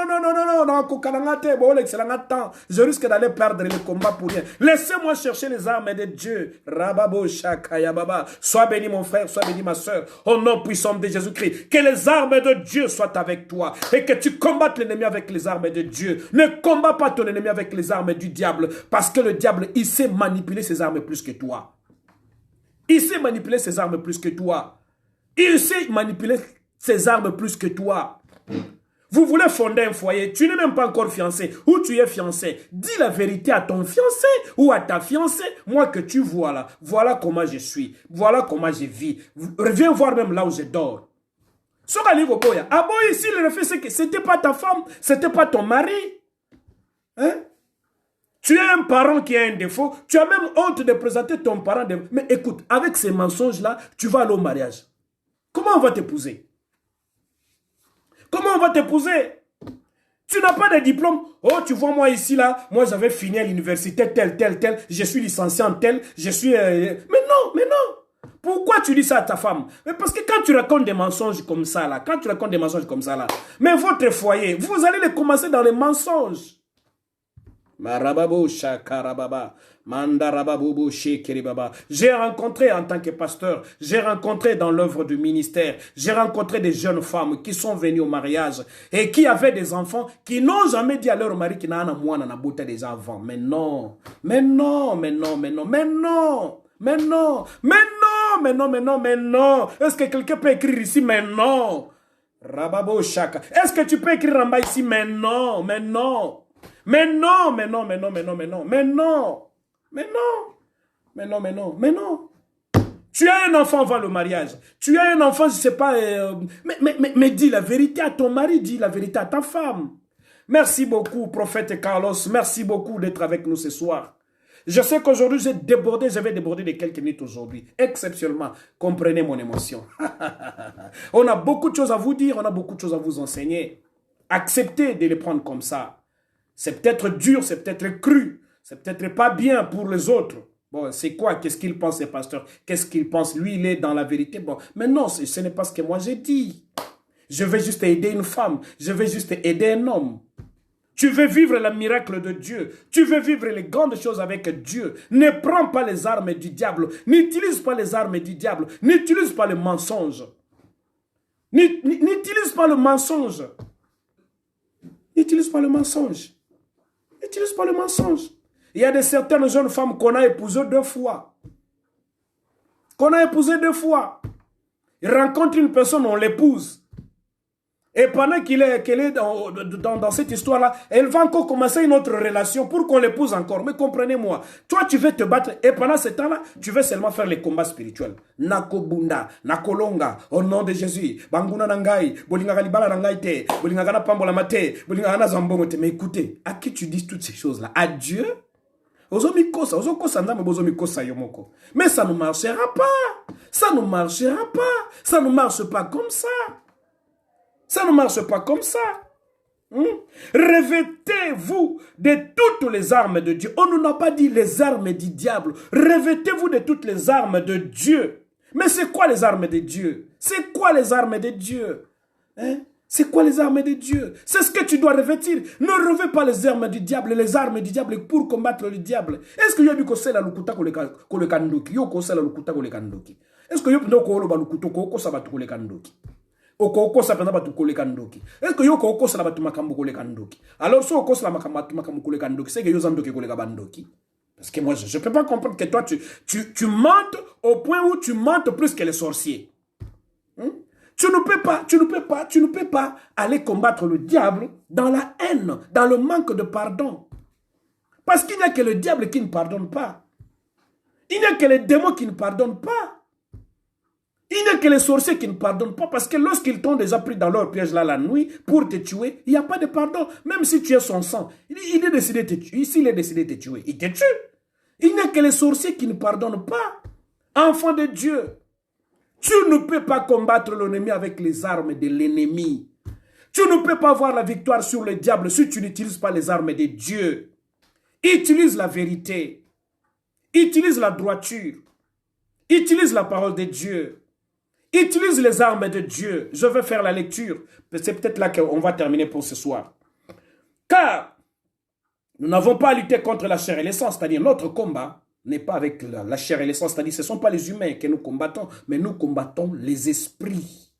je risque d'aller perdre le combat pour rien. Laissez-moi chercher les armes de Dieu. Rababo Shakayababa. Sois béni mon frère, sois béni ma soeur. Au nom puissant de Jésus-Christ. Que les armes de Dieu soient avec toi. Et que tu combattes l'ennemi avec les armes de Dieu. Ne combats pas ton ennemi avec les armes du diable. Parce que le diable, il sait manipuler ses armes plus que toi. Il sait manipuler ses armes plus que toi. Il sait manipuler ses armes plus que toi. Vous voulez fonder un foyer, tu n'es même pas encore fiancé, ou tu es fiancé. Dis la vérité à ton fiancé ou à ta fiancée. Moi que tu vois là, voilà comment je suis, voilà comment je vis. Viens voir même là où je dors. Ah bon, ici le fait c'est que c'était pas ta femme, c'était pas ton mari. Hein? Tu as un parent qui a un défaut, tu as même honte de présenter ton parent. Mais écoute, avec ces mensonges-là, tu vas aller au mariage. Comment on va t'épouser? Comment on va t'épouser? Tu n'as pas de diplôme. Oh, tu vois, moi ici, là, moi j'avais fini à l'université, tel. Je suis licencié en tel. Je suis... Mais non. Pourquoi tu dis ça à ta femme? Mais parce que quand tu racontes des mensonges comme ça, là, mais votre foyer, vous allez les commencer dans les mensonges. Marababo shakarababa, mandarababobo shekeribaba. J'ai rencontré en tant que pasteur, j'ai rencontré dans l'œuvre du ministère, j'ai rencontré des jeunes femmes qui sont venues au mariage et qui avaient des enfants qui n'ont jamais dit à leur mari qu'ils n'ont moi na beauté des enfants. Mais non. Est-ce que quelqu'un peut écrire ici mais non? Rababo shaka. Est-ce que tu peux écrire en bas ici mais non? Tu as un enfant avant le mariage. Tu as un enfant, je ne sais pas. Mais dis la vérité à ton mari, dis la vérité à ta femme. Merci beaucoup, prophète Carlos. Merci beaucoup d'être avec nous ce soir. Je sais qu'aujourd'hui, je vais déborder de quelques minutes aujourd'hui. Exceptionnellement, comprenez mon émotion. On a beaucoup de choses à vous dire, on a beaucoup de choses à vous enseigner. Acceptez de les prendre comme ça. C'est peut-être dur, c'est peut-être cru, c'est peut-être pas bien pour les autres. Bon, c'est quoi? Qu'est-ce qu'il pense, ces pasteurs? Qu'est-ce qu'il pense? Lui, il est dans la vérité. Bon, mais non, ce n'est pas ce que moi j'ai dit. Je vais juste aider une femme. Je vais juste aider un homme. Tu veux vivre le miracle de Dieu. Tu veux vivre les grandes choses avec Dieu. Ne prends pas les armes du diable. N'utilise pas les armes du diable. N'utilise pas le mensonge. N'utilise pas le mensonge. N'utilise pas le mensonge. N'utilise pas le mensonge. Il y a certaines jeunes femmes qu'on a épousées 2 fois. Ils rencontrent une personne, on l'épouse. Et pendant qu'elle est dans cette histoire-là, elle va encore commencer une autre relation pour qu'on l'épouse encore. Mais comprenez-moi, toi tu veux te battre et pendant ce temps-là, tu veux seulement faire les combats spirituels. Nakobunda, Nakolonga, au nom de Jésus. Banguna nangai, bolinga libala nangai te, bolinga gana pambola mate, bolinga gana zambongo te. Mais écoutez, à qui tu dis toutes ces choses-là? À Dieu? Mais ça ne marchera pas. Ça ne marche pas comme ça. Ça ne marche pas comme ça. Revêtez-vous de toutes les armes de Dieu. On n'a pas dit les armes du diable. Revêtez-vous de toutes les armes de Dieu. Mais c'est quoi les armes de Dieu? C'est quoi les armes de Dieu? C'est quoi les armes de Dieu? C'est ce que tu dois revêtir. Ne revêt pas les armes du diable pour combattre le diable. Est-ce que tu as vu que c'est la lukuta ko le kandoki? Yo ko c'est la lukuta ko le kandoki. Est-ce que tu as vu que le lukuta ko ça va ko le kandoki? Oko sa pena batu ko le kandoki. Est-ce que yo ko ça la batu makambo ko le kandoki? Alors so ko ça la makambo ko le kandoki, c'est que yo zandoki ko le bandoki. Parce que moi je peux pas comprendre que toi tu mentes au point où tu mentes plus que les sorciers. Tu ne peux pas aller combattre le diable dans la haine, dans le manque de pardon. Parce qu'il n'y a que le diable qui ne pardonne pas. Il n'y a que les démons qui ne pardonnent pas. Il n'y a que les sorciers qui ne pardonnent pas. Parce que lorsqu'ils t'ont déjà pris dans leur piège là la nuit pour te tuer, il n'y a pas de pardon. Même si tu es son sang, il est décidé de te tuer. S'il est décidé de te tuer, il te tue. Il n'y a que les sorciers qui ne pardonnent pas. Enfant de Dieu, tu ne peux pas combattre l'ennemi avec les armes de l'ennemi. Tu ne peux pas avoir la victoire sur le diable si tu n'utilises pas les armes de Dieu. Utilise la vérité. Utilise la droiture. Utilise la parole de Dieu. Utilise les armes de Dieu. Je vais faire la lecture. C'est peut-être là qu'on va terminer pour ce soir. Car nous n'avons pas à lutter contre la chair et le sang, c'est-à-dire notre combat n'est pas avec la chair et le sang, c'est-à-dire ce ne sont pas les humains que nous combattons, mais nous combattons les esprits.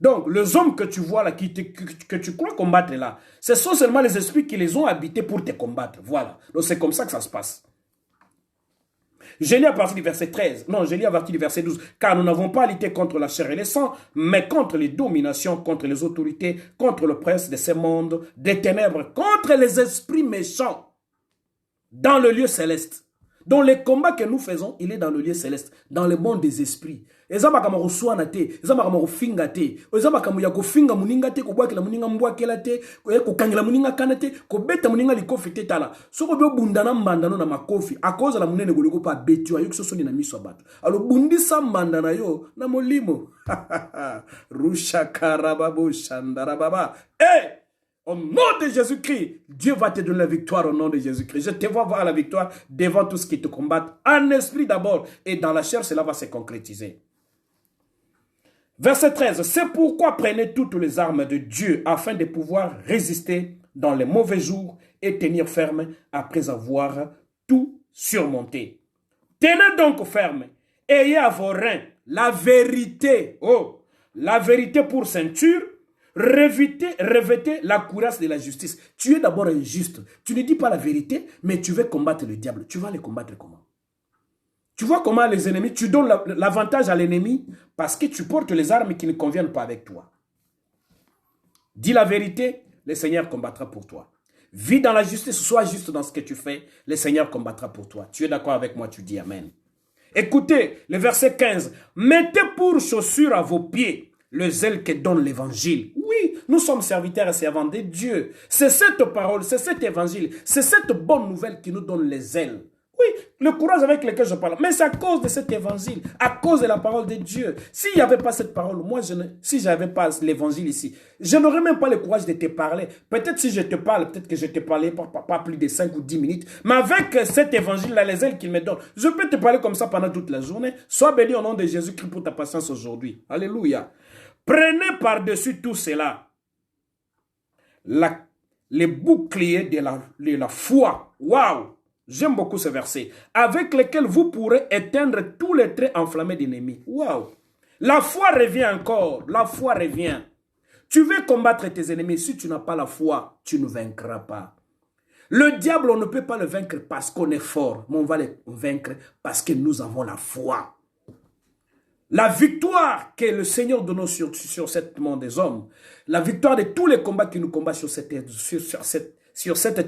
Donc, les hommes que tu vois là, que tu crois combattre là, ce sont seulement les esprits qui les ont habités pour te combattre. Voilà. Donc, c'est comme ça que ça se passe. Je lis à partir du verset 13. Non, je lis à partir du verset 12. Car nous n'avons pas à lutter contre la chair et le sang, mais contre les dominations, contre les autorités, contre le prince de ce monde, des ténèbres, contre les esprits méchants dans le lieu céleste. Donc, les combats que nous faisons, il est dans le lieu céleste, dans le monde des esprits. Ezaba kama rosuana te, ezaba kama rofinga te, ezaba kama ya kofinga muninga te, kobwakela muninga mbwakela te, kokangela muninga kana te, kobeta muninga likofi te tala. Soko bio bundana mbandano na makofi, akoza la munene goleko pa betu ayo kisoso ni na miso bato. Alo bundisa mbandana yo na molimo. Rusha karababo shandarababa. Eh! Au nom de Jésus-Christ, Dieu va te donner la victoire au nom de Jésus-Christ. Je te vois voir la victoire devant tout ce qui te combat, en esprit d'abord, et dans la chair, cela va se concrétiser. Verset 13, c'est pourquoi prenez toutes les armes de Dieu afin de pouvoir résister dans les mauvais jours et tenir ferme après avoir tout surmonté. Tenez donc ferme, ayez à vos reins la vérité, la vérité pour ceinture, revêtez la cuirasse de la justice. Tu es d'abord injuste, tu ne dis pas la vérité, mais tu veux combattre le diable. Tu vas le combattre comment? Tu vois comment les ennemis, tu donnes l'avantage à l'ennemi parce que tu portes les armes qui ne conviennent pas avec toi. Dis la vérité, le Seigneur combattra pour toi. Vis dans la justice, sois juste dans ce que tu fais, le Seigneur combattra pour toi. Tu es d'accord avec moi, tu dis Amen. Écoutez, le verset 15. Mettez pour chaussure à vos pieds le zèle que donne l'évangile. Oui, nous sommes serviteurs et servants de Dieu. C'est cette parole, c'est cet évangile, c'est cette bonne nouvelle qui nous donne le zèle. Oui, le courage avec lequel je parle. Mais c'est à cause de cet évangile, à cause de la parole de Dieu. S'il n'y avait pas cette parole, moi, si je n'avais pas l'évangile ici, je n'aurais même pas le courage de te parler. Peut-être si je te parle, peut-être que je te parlais pas plus de 5 ou 10 minutes. Mais avec cet évangile-là, les ailes qu'il me donne, je peux te parler comme ça pendant toute la journée. Sois béni au nom de Jésus-Christ pour ta patience aujourd'hui. Alléluia. Prenez par-dessus tout cela les boucliers de la foi. Waouh! J'aime beaucoup ce verset. Avec lequel vous pourrez éteindre tous les traits enflammés d'ennemis. Waouh! La foi revient encore. La foi revient. Tu veux combattre tes ennemis. Si tu n'as pas la foi, tu ne vaincras pas. Le diable, on ne peut pas le vaincre parce qu'on est fort. Mais on va le vaincre parce que nous avons la foi. La victoire que le Seigneur donne sur cette monde des hommes, la victoire de tous les combats qui nous combattent sur cette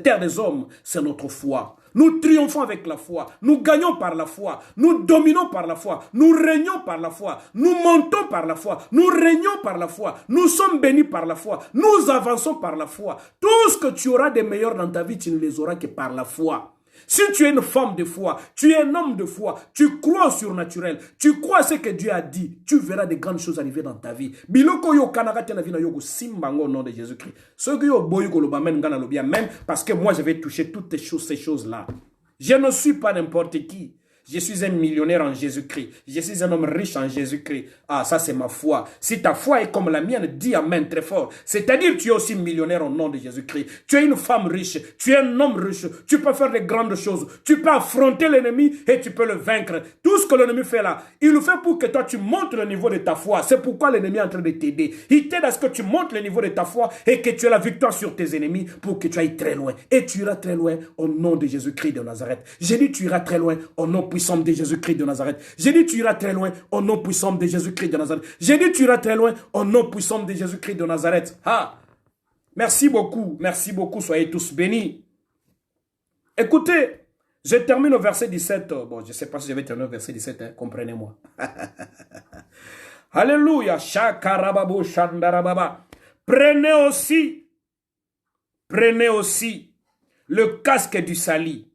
terre des hommes, c'est notre foi. Nous triomphons avec la foi, nous gagnons par la foi, nous dominons par la foi, nous régnons par la foi, nous montons par la foi, nous régnons par la foi, nous sommes bénis par la foi, nous avançons par la foi. Tout ce que tu auras de meilleur dans ta vie, tu ne les auras que par la foi. Si tu es une femme de foi, tu es un homme de foi, tu crois au surnaturel, tu crois à ce que Dieu a dit, tu verras de grandes choses arriver dans ta vie. Biloko yo kanaka na vie na yo simbango au nom de Jésus-Christ. Ce que yo boyo ko loba men ngana lobia même parce que moi je vais toucher toutes ces choses-là. Je ne suis pas n'importe qui. Je suis un millionnaire en Jésus-Christ. Je suis un homme riche en Jésus-Christ. Ah, ça c'est ma foi. Si ta foi est comme la mienne, dis amen très fort. C'est-à-dire tu es aussi millionnaire au nom de Jésus-Christ. Tu es une femme riche. Tu es un homme riche. Tu peux faire de grandes choses. Tu peux affronter l'ennemi et tu peux le vaincre. Tout ce que l'ennemi fait là, il le fait pour que toi tu montes le niveau de ta foi. C'est pourquoi l'ennemi est en train de t'aider. Il t'aide à ce que tu montes le niveau de ta foi et que tu aies la victoire sur tes ennemis pour que tu ailles très loin. Et tu iras très loin au nom de Jésus-Christ de Nazareth. J'ai dit tu iras très loin au nom puissant de Jésus-Christ de Nazareth. J'ai dit tu iras très loin au nom puissant de Jésus-Christ de Nazareth. J'ai dit tu iras très loin au nom puissant de Jésus-Christ de Nazareth. Ah, merci beaucoup, soyez tous bénis. Écoutez, je termine au verset 17. Bon, je ne sais pas si je vais terminer au verset 17, hein, comprenez-moi. Alléluia. Shakarababo shandarababa. Prenez aussi le casque du salut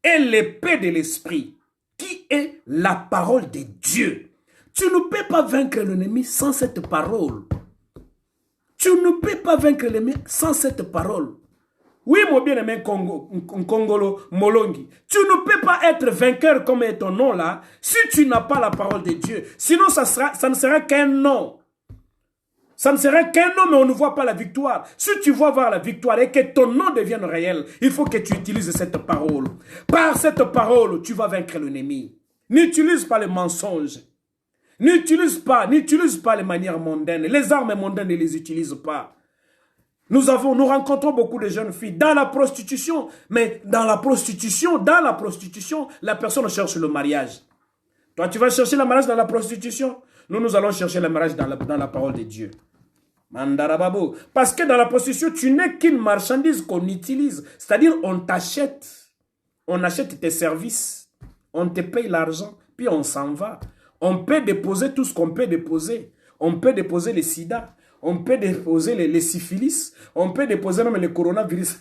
et l'épée de l'esprit, qui est la parole de Dieu. Tu ne peux pas vaincre l'ennemi sans cette parole. Tu ne peux pas vaincre l'ennemi sans cette parole. Oui, mon bien-aimé Kongolo Molongi, tu ne peux pas être vainqueur comme est ton nom là, si tu n'as pas la parole de Dieu. Sinon, ça ne sera qu'un nom. Ça ne serait qu'un nom, mais on ne voit pas la victoire. Si tu veux voir la victoire et que ton nom devienne réel, il faut que tu utilises cette parole. Par cette parole, tu vas vaincre l'ennemi. N'utilise pas les mensonges. N'utilise pas les manières mondaines. Les armes mondaines, ne les utilise pas. Nous rencontrons beaucoup de jeunes filles dans la prostitution. Mais dans la prostitution, la personne cherche le mariage. Toi, tu vas chercher le mariage dans la prostitution. Nous allons chercher le mariage dans la parole de Dieu. Mandarababo. Parce que dans la prostitution, tu n'es qu'une marchandise qu'on utilise. C'est-à-dire, on t'achète. On achète tes services. On te paye l'argent. Puis on s'en va. On peut déposer tout ce qu'on peut déposer. On peut déposer les sida. On peut déposer les syphilis. On peut déposer même le coronavirus.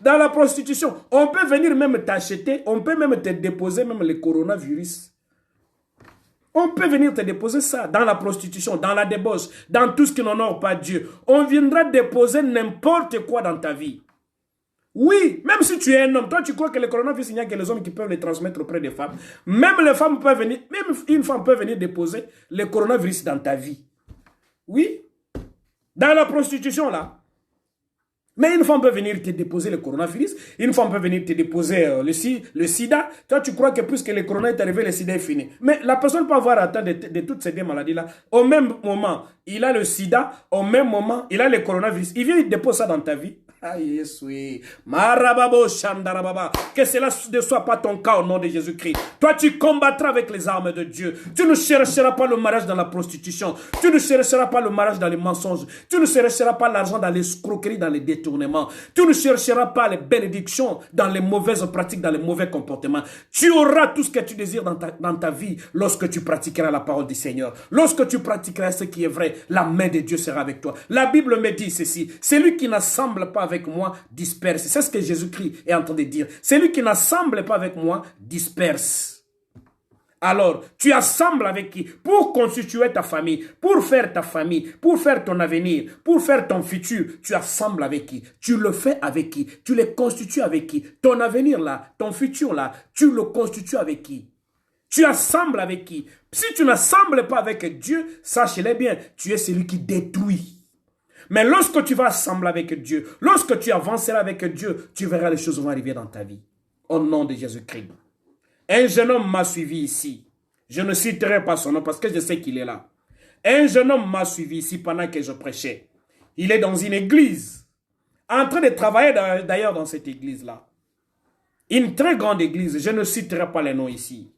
Dans la prostitution, on peut venir même t'acheter. On peut même te déposer même le coronavirus. On peut venir te déposer ça dans la prostitution, dans la débauche, dans tout ce qui n'honore pas Dieu. On viendra déposer n'importe quoi dans ta vie. Oui, même si tu es un homme, toi tu crois que le coronavirus, il n'y a que les hommes qui peuvent le transmettre auprès des femmes. Même les femmes peuvent venir, même une femme peut venir déposer le coronavirus dans ta vie. Oui, dans la prostitution là. Mais une femme peut venir te déposer le coronavirus, une femme peut venir te déposer le sida. Toi, tu crois que puisque le corona est arrivé, le sida est fini. Mais la personne peut avoir atteint de toutes ces deux maladies-là. Au même moment, il a le sida. Au même moment, il a le coronavirus. Il vient, il dépose ça dans ta vie. Aïe, yes, oui. Marababo, Shandarababa. Que cela ne soit pas ton cas au nom de Jésus-Christ. Toi, tu combattras avec les armes de Dieu. Tu ne chercheras pas le mariage dans la prostitution. Tu ne chercheras pas le mariage dans les mensonges. Tu ne chercheras pas l'argent dans les escroqueries, dans les détournements. Tu ne chercheras pas les bénédictions dans les mauvaises pratiques, dans les mauvais comportements. Tu auras tout ce que tu désires dans ta vie lorsque tu pratiqueras la parole du Seigneur. Lorsque tu pratiqueras ce qui est vrai, la main de Dieu sera avec toi. La Bible me dit ceci. Celui qui n'assemble pas avec moi disperse. C'est ce que Jésus-Christ est en train de dire. Celui qui n'assemble pas avec moi disperse. Alors, tu assembles avec qui? Pour constituer ta famille, pour faire ta famille, pour faire ton avenir, pour faire ton futur. Tu assembles avec qui? Tu le fais avec qui? Tu le constitues avec qui? Ton avenir là, ton futur là, tu le constitues avec qui? Tu assembles avec qui? Si tu n'assembles pas avec Dieu, sache-le bien, tu es celui qui détruit. Mais lorsque tu vas assembler avec Dieu, lorsque tu avanceras avec Dieu, tu verras les choses vont arriver dans ta vie. Au nom de Jésus-Christ. Un jeune homme m'a suivi ici. Je ne citerai pas son nom parce que je sais qu'il est là. Un jeune homme m'a suivi ici pendant que je prêchais. Il est dans une église. En train de travailler d'ailleurs dans cette église-là. Une très grande église. Je ne citerai pas les noms ici.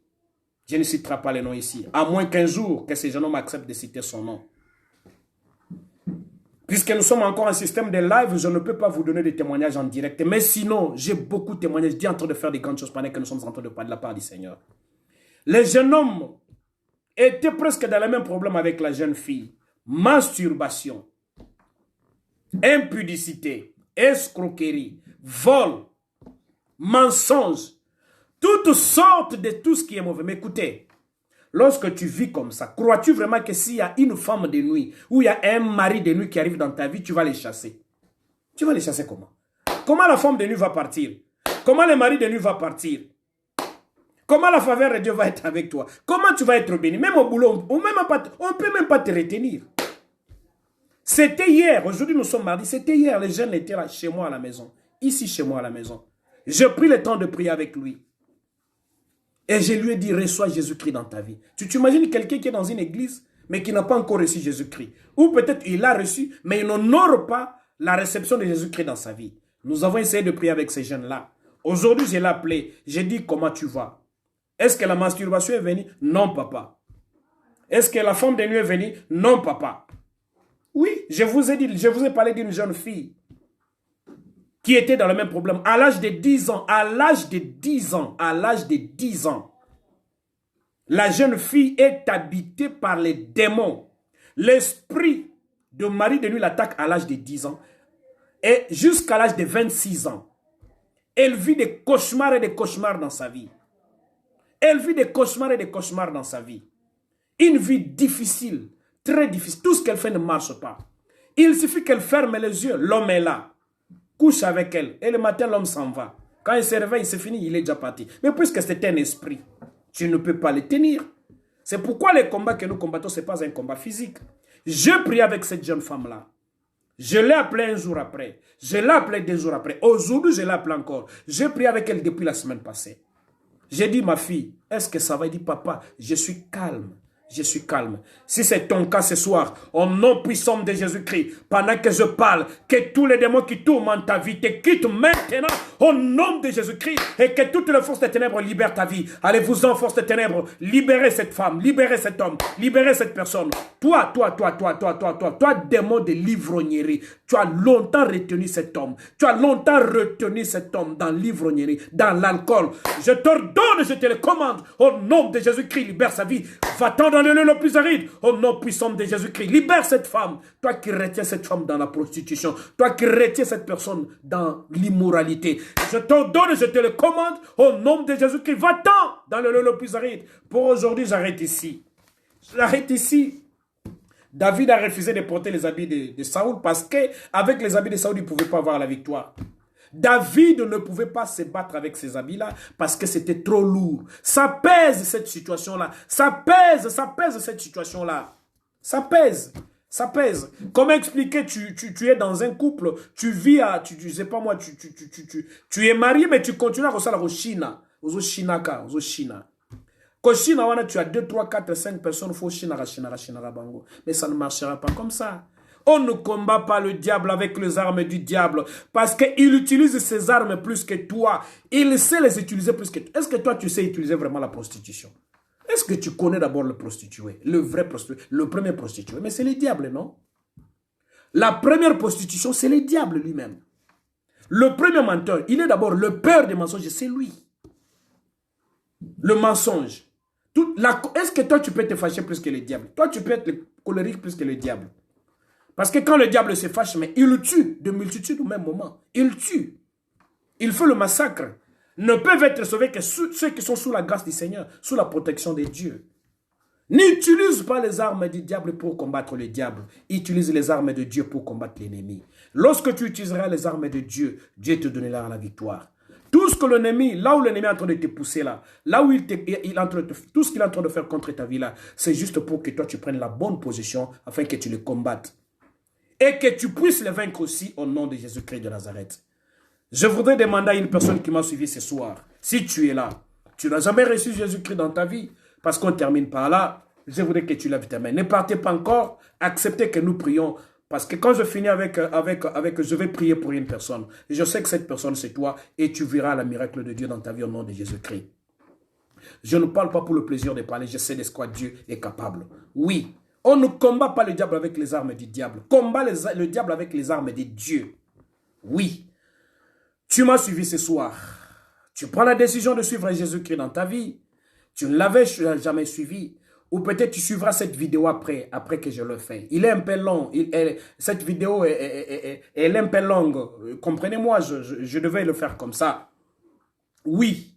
Je ne citerai pas les noms ici. À moins qu'un jour que ce jeune homme accepte de citer son nom. Puisque nous sommes encore en système de live, je ne peux pas vous donner des témoignages en direct. Mais sinon, j'ai beaucoup de témoignages. Dieu est en train de faire des grandes choses pendant que nous sommes en train de parler de la part du Seigneur. Les jeunes hommes étaient presque dans le même problème avec la jeune fille. Masturbation, impudicité, escroquerie, vol, mensonge. Toutes sortes de tout ce qui est mauvais. Mais écoutez, lorsque tu vis comme ça, crois-tu vraiment que s'il y a une femme de nuit ou il y a un mari de nuit qui arrive dans ta vie, tu vas les chasser? Tu vas les chasser comment? Comment la femme de nuit va partir? Comment le mari de nuit va partir? Comment la faveur de Dieu va être avec toi? Comment tu vas être béni? Même au boulot, on ne peut même pas te retenir. C'était hier, aujourd'hui nous sommes mardi, c'était hier, les jeunes étaient là chez moi à la maison, ici chez moi à la maison. J'ai pris le temps de prier avec lui. Et je lui ai dit, reçois Jésus-Christ dans ta vie. Tu t'imagines quelqu'un qui est dans une église, mais qui n'a pas encore reçu Jésus-Christ. Ou peut-être il l'a reçu, mais il n'honore pas la réception de Jésus-Christ dans sa vie. Nous avons essayé de prier avec ces jeunes-là. Aujourd'hui, je l'ai appelé. J'ai dit, comment tu vas? Est-ce que la masturbation est venue? Non, papa. Est-ce que la femme de nuit est venue? Non, papa. Oui, je vous ai dit, je vous ai parlé d'une jeune fille qui était dans le même problème. À l'âge de 10 ans, à l'âge de 10 ans, à l'âge de 10 ans, la jeune fille est habitée par les démons. L'esprit de mari de nuit l'attaque à l'âge de 10 ans et jusqu'à l'âge de 26 ans. Elle vit des cauchemars et des cauchemars dans sa vie. Elle vit des cauchemars et des cauchemars dans sa vie. Une vie difficile, très difficile. Tout ce qu'elle fait ne marche pas. Il suffit qu'elle ferme les yeux. L'homme est là. Couche avec elle. Et le matin, l'homme s'en va. Quand il se réveille, c'est fini, il est déjà parti. Mais puisque c'est un esprit, tu ne peux pas le tenir. C'est pourquoi les combats que nous combattons, ce n'est pas un combat physique. Je prie avec cette jeune femme-là. Je l'ai appelée un jour après. Je l'ai appelée 2 jours après. Aujourd'hui, je l'ai appelée encore. J'ai prié avec elle depuis la semaine passée. J'ai dit, ma fille, est-ce que ça va? Elle dit, papa, je suis calme. Je suis calme. Si c'est ton cas ce soir, au nom puissant de Jésus-Christ, pendant que je parle, que tous les démons qui tourmentent ta vie te quittent maintenant, au nom de Jésus-Christ, et que toutes les forces des ténèbres libèrent ta vie. Allez-vous-en, forces des ténèbres, libérez cette femme, libérez cet homme, libérez cette personne. Toi, démon de l'ivrognerie, tu as longtemps retenu cet homme. Tu as longtemps retenu cet homme dans l'ivrognerie, dans l'alcool. Je t'ordonne, je te le commande, au nom de Jésus-Christ, libère sa vie. Va-t'en dans le lieu le plus aride, au nom puissant de Jésus-Christ. Libère cette femme. Toi qui retiens cette femme dans la prostitution. Toi qui retiens cette personne dans l'immoralité. Je t'ordonne, je te le commande, au nom de Jésus-Christ. Va-t'en dans le lieu le plus aride. Pour aujourd'hui, j'arrête ici. J'arrête ici. David a refusé de porter les habits de Saoul parce qu'avec les habits de Saoul, il ne pouvait pas avoir la victoire. David ne pouvait pas se battre avec ces habits-là parce que c'était trop lourd. Ça pèse cette situation-là. Ça pèse cette situation-là. Ça pèse. Ça pèse. Comment expliquer, tu es dans un couple, tu vis à, tu sais pas moi, tu es marié, mais tu continues à ressembler au China. Aux Chinaka, aux China. Quand China, tu as 2, 3, 4, 5 personnes, il faut China, bango. Mais ça ne marchera pas comme ça. On ne combat pas le diable avec les armes du diable parce qu'il utilise ses armes plus que toi. Il sait les utiliser plus que toi. Est-ce que toi, tu sais utiliser vraiment la prostitution? Est-ce que tu connais d'abord le prostitué? Le vrai prostitué, le premier prostitué. Mais c'est le diable, non? La première prostitution, c'est le diable lui-même. Le premier menteur, il est d'abord le père des mensonges, c'est lui. Le mensonge. Est-ce que toi, tu peux te fâcher plus que le diable? Toi, tu peux être colérique plus que le diable. Parce que quand le diable se fâche, mais il tue de multitudes au même moment. Il tue. Il fait le massacre. Ne peuvent être sauvés que ceux qui sont sous la grâce du Seigneur, sous la protection de Dieu. N'utilise pas les armes du diable pour combattre le diable. Utilise les armes de Dieu pour combattre l'ennemi. Lorsque tu utiliseras les armes de Dieu, Dieu te donnera la victoire. Tout ce que l'ennemi, là où l'ennemi est en train de te pousser là où tout ce qu'il est en train de faire contre ta vie là, c'est juste pour que toi tu prennes la bonne position afin que tu le combattes. Et que tu puisses le vaincre aussi au nom de Jésus-Christ de Nazareth. Je voudrais demander à une personne qui m'a suivi ce soir, si tu es là, tu n'as jamais reçu Jésus-Christ dans ta vie, parce qu'on termine par là, je voudrais que tu lèves ta main. Ne partez pas encore, acceptez que nous prions. Parce que quand je finis je vais prier pour une personne. Je sais que cette personne, c'est toi et tu verras le miracle de Dieu dans ta vie au nom de Jésus-Christ. Je ne parle pas pour le plaisir de parler, je sais de ce quoi Dieu est capable. Oui, on ne combat pas le diable avec les armes du diable. Combat le diable avec les armes de Dieu. Oui, tu m'as suivi ce soir. Tu prends la décision de suivre Jésus-Christ dans ta vie. Tu ne l'avais jamais suivi. Ou peut-être tu suivras cette vidéo après que je le fais. Il est un peu long. Cette vidéo elle est un peu longue. Comprenez-moi, je devais le faire comme ça. Oui,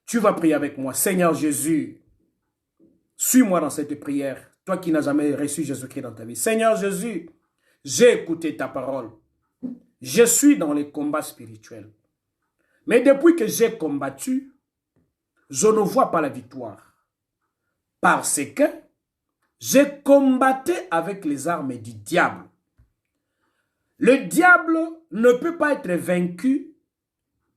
tu vas prier avec moi. Seigneur Jésus, suis-moi dans cette prière. Toi qui n'as jamais reçu Jésus-Christ dans ta vie. Seigneur Jésus, j'ai écouté ta parole. Je suis dans les combats spirituels. Mais depuis que j'ai combattu, je ne vois pas la victoire. Parce que j'ai combattu avec les armes du diable. Le diable ne peut pas être vaincu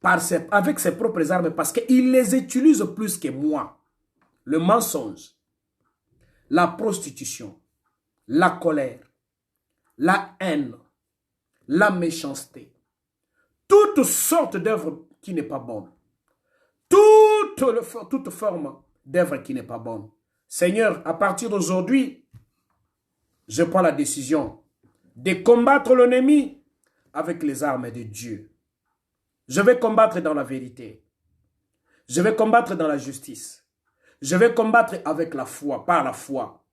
avec ses propres armes parce qu'il les utilise plus que moi. Le mensonge, la prostitution, la colère, la haine, la méchanceté, toutes sortes d'œuvres qui n'est pas bonnes. Toute forme d'œuvre qui n'est pas bonne. Seigneur, à partir d'aujourd'hui, je prends la décision de combattre l'ennemi avec les armes de Dieu. Je vais combattre dans la vérité. Je vais combattre dans la justice. Je vais combattre avec la foi, par la foi.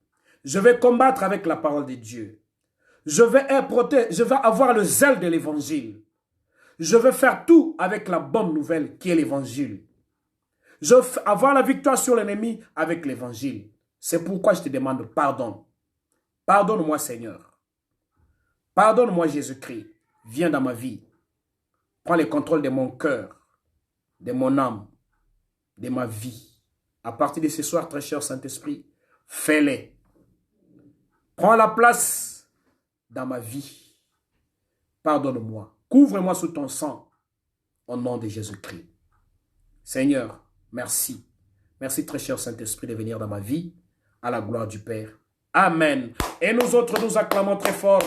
Je vais combattre avec la parole de Dieu. Je vais avoir le zèle de l'évangile. Je vais faire tout avec la bonne nouvelle qui est l'évangile. Je vais avoir la victoire sur l'ennemi avec l'évangile. C'est pourquoi je te demande pardon. Pardonne-moi, Seigneur. Pardonne-moi, Jésus-Christ. Viens dans ma vie. Prends le contrôle de mon cœur, de mon âme, de ma vie. À partir de ce soir, très cher Saint-Esprit, fais-le. Prends la place dans ma vie. Pardonne-moi. Couvre-moi sous ton sang au nom de Jésus-Christ. Seigneur, merci. Merci très cher Saint-Esprit de venir dans ma vie à la gloire du Père. Amen. Et nous autres, nous acclamons très fort.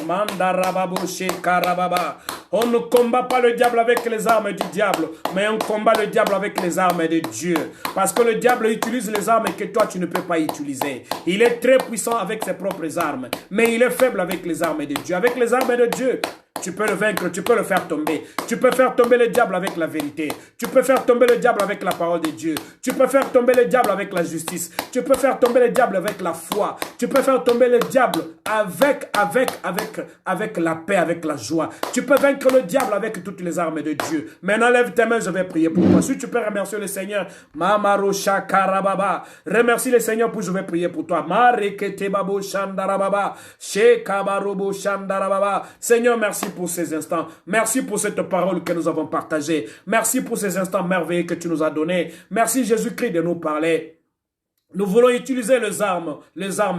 On ne combat pas le diable avec les armes du diable, mais on combat le diable avec les armes de Dieu. Parce que le diable utilise les armes que toi, tu ne peux pas utiliser. Il est très puissant avec ses propres armes, mais il est faible avec les armes de Dieu. Avec les armes de Dieu, Tu peux le vaincre, tu peux le faire tomber. Tu peux faire tomber le diable avec la vérité. Tu peux faire tomber le diable avec la parole de Dieu. Tu peux faire tomber le diable avec la justice. Tu peux faire tomber le diable avec la foi. Tu peux faire tomber le diable avec la paix, avec la joie. Tu peux vaincre le diable avec toutes les armes de Dieu. Maintenant, lève tes mains, je vais prier pour toi. Si tu peux remercier le Seigneur, Mamarosha Karababa. Remercie le Seigneur pour je vais prier pour toi. Marekete Babo Shandarababa. Shekabarobo Shandarababa. Seigneur, merci pour ces instants. Merci pour cette parole que nous avons partagée. Merci pour ces instants merveilleux que tu nous as donnés. Merci Jésus-Christ de nous parler. Nous voulons utiliser les armes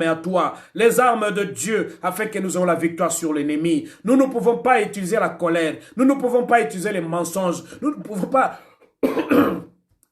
à toi, les armes de Dieu, afin que nous ayons la victoire sur l'ennemi. Nous ne pouvons pas utiliser la colère, nous ne pouvons pas utiliser les mensonges, nous ne pouvons pas...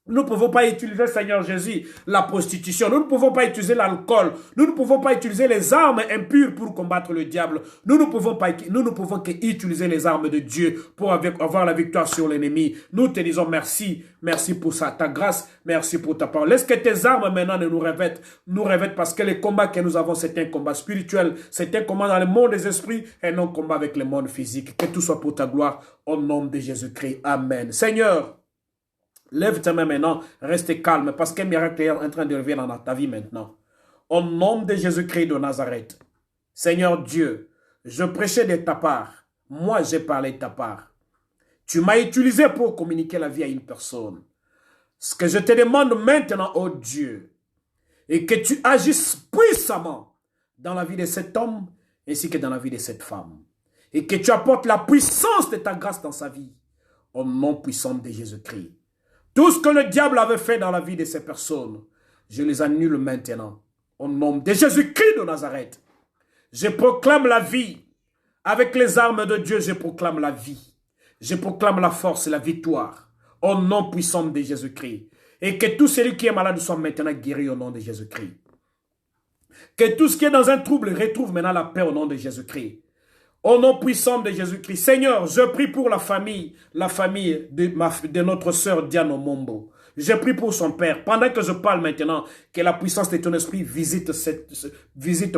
Nous ne pouvons pas utiliser, Seigneur Jésus, la prostitution. Nous ne pouvons pas utiliser l'alcool. Nous ne pouvons pas utiliser les armes impures pour combattre le diable. Nous ne pouvons qu'utiliser les armes de Dieu pour avoir la victoire sur l'ennemi. Nous te disons merci. Merci pour ça, ta grâce. Merci pour ta parole. Laisse que tes armes maintenant nous revêtent. Nous revêtent parce que les combats que nous avons, c'est un combat spirituel. C'est un combat dans le monde des esprits et non combat avec le monde physique. Que tout soit pour ta gloire. Au nom de Jésus-Christ. Amen. Seigneur, lève ta main maintenant, reste calme parce qu'un miracle est en train de revenir dans ta vie maintenant. Au nom de Jésus-Christ de Nazareth, Seigneur Dieu, je prêchais de ta part. Moi, j'ai parlé de ta part. Tu m'as utilisé pour communiquer la vie à une personne. Ce que je te demande maintenant, oh Dieu, est que tu agisses puissamment dans la vie de cet homme ainsi que dans la vie de cette femme. Et que tu apportes la puissance de ta grâce dans sa vie. Au nom puissant de Jésus-Christ. Tout ce que le diable avait fait dans la vie de ces personnes, je les annule maintenant. Au nom de Jésus-Christ de Nazareth, je proclame la vie. Avec les armes de Dieu, je proclame la vie. Je proclame la force et la victoire. Au nom puissant de Jésus-Christ. Et que tout celui qui est malade soit maintenant guéri au nom de Jésus-Christ. Que tout ce qui est dans un trouble retrouve maintenant la paix au nom de Jésus-Christ. Au nom puissant de Jésus-Christ. Seigneur, je prie pour la famille de notre sœur Diane Mombo. Je prie pour son père. Pendant que je parle maintenant, que la puissance de ton esprit visite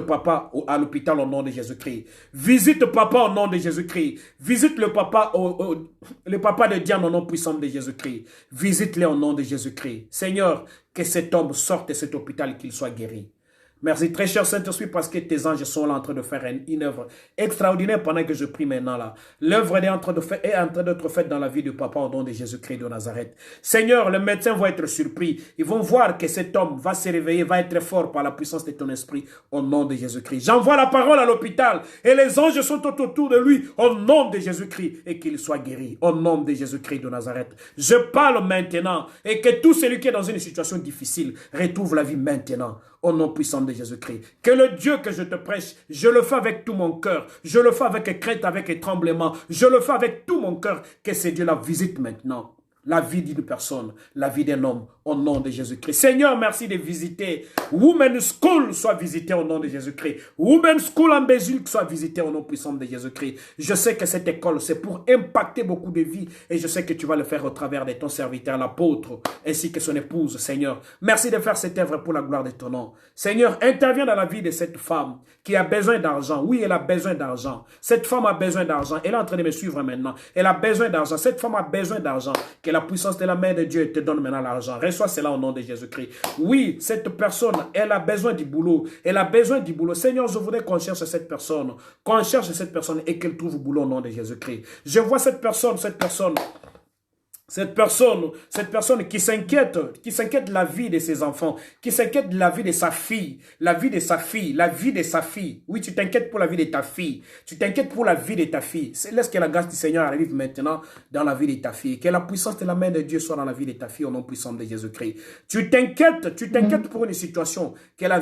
papa à l'hôpital au nom de Jésus-Christ. Visite papa au nom de Jésus-Christ. Visite le papa de Diane au nom puissant de Jésus-Christ. Visite-le au nom de Jésus-Christ. Seigneur, que cet homme sorte de cet hôpital et qu'il soit guéri. Merci très cher Saint-Esprit parce que tes anges sont là en train de faire une œuvre extraordinaire pendant que je prie maintenant là. L'œuvre est en train d'être faite dans la vie de papa au nom de Jésus-Christ de Nazareth. Seigneur, les médecins vont être surpris. Ils vont voir que cet homme va se réveiller, va être fort par la puissance de ton esprit au nom de Jésus-Christ. J'envoie la parole à l'hôpital et les anges sont autour de lui au nom de Jésus-Christ et qu'il soit guéri au nom de Jésus-Christ de Nazareth. Je parle maintenant et que tout celui qui est dans une situation difficile retrouve la vie maintenant. Au nom puissant de Jésus-Christ. Que le Dieu que je te prêche, je le fais avec tout mon cœur. Je le fais avec crainte, avec tremblement. Je le fais avec tout mon cœur. Que ce Dieu la visite maintenant. La vie d'une personne, la vie d'un homme, au nom de Jésus-Christ. Seigneur, merci de visiter. Women's School soit visité au nom de Jésus-Christ. Women's School en Belgique soit visité au nom puissant de Jésus-Christ. Je sais que cette école, c'est pour impacter beaucoup de vies. Et je sais que tu vas le faire au travers de ton serviteur, l'apôtre, ainsi que son épouse, Seigneur. Merci de faire cette œuvre pour la gloire de ton nom. Seigneur, interviens dans la vie de cette femme qui a besoin d'argent. Oui, elle a besoin d'argent. Cette femme a besoin d'argent. Elle est en train de me suivre maintenant. Elle a besoin d'argent. Cette femme a besoin d'argent. Que la puissance de la main de Dieu te donne maintenant l'argent. Reçois cela au nom de Jésus-Christ. Oui, cette personne, elle a besoin du boulot. Elle a besoin du boulot. Seigneur, je voudrais qu'on cherche cette personne. Qu'on cherche cette personne et qu'elle trouve boulot au nom de Jésus-Christ. Je vois cette personne qui s'inquiète de la vie de ses enfants, qui s'inquiète de la vie de sa fille, la vie de sa fille. Oui, tu t'inquiètes pour la vie de ta fille. Tu t'inquiètes pour la vie de ta fille. Laisse que la grâce du Seigneur arrive maintenant dans la vie de ta fille. Que la puissance de la main de Dieu soit dans la vie de ta fille au nom puissant de Jésus-Christ. Tu t'inquiètes pour une situation. Que la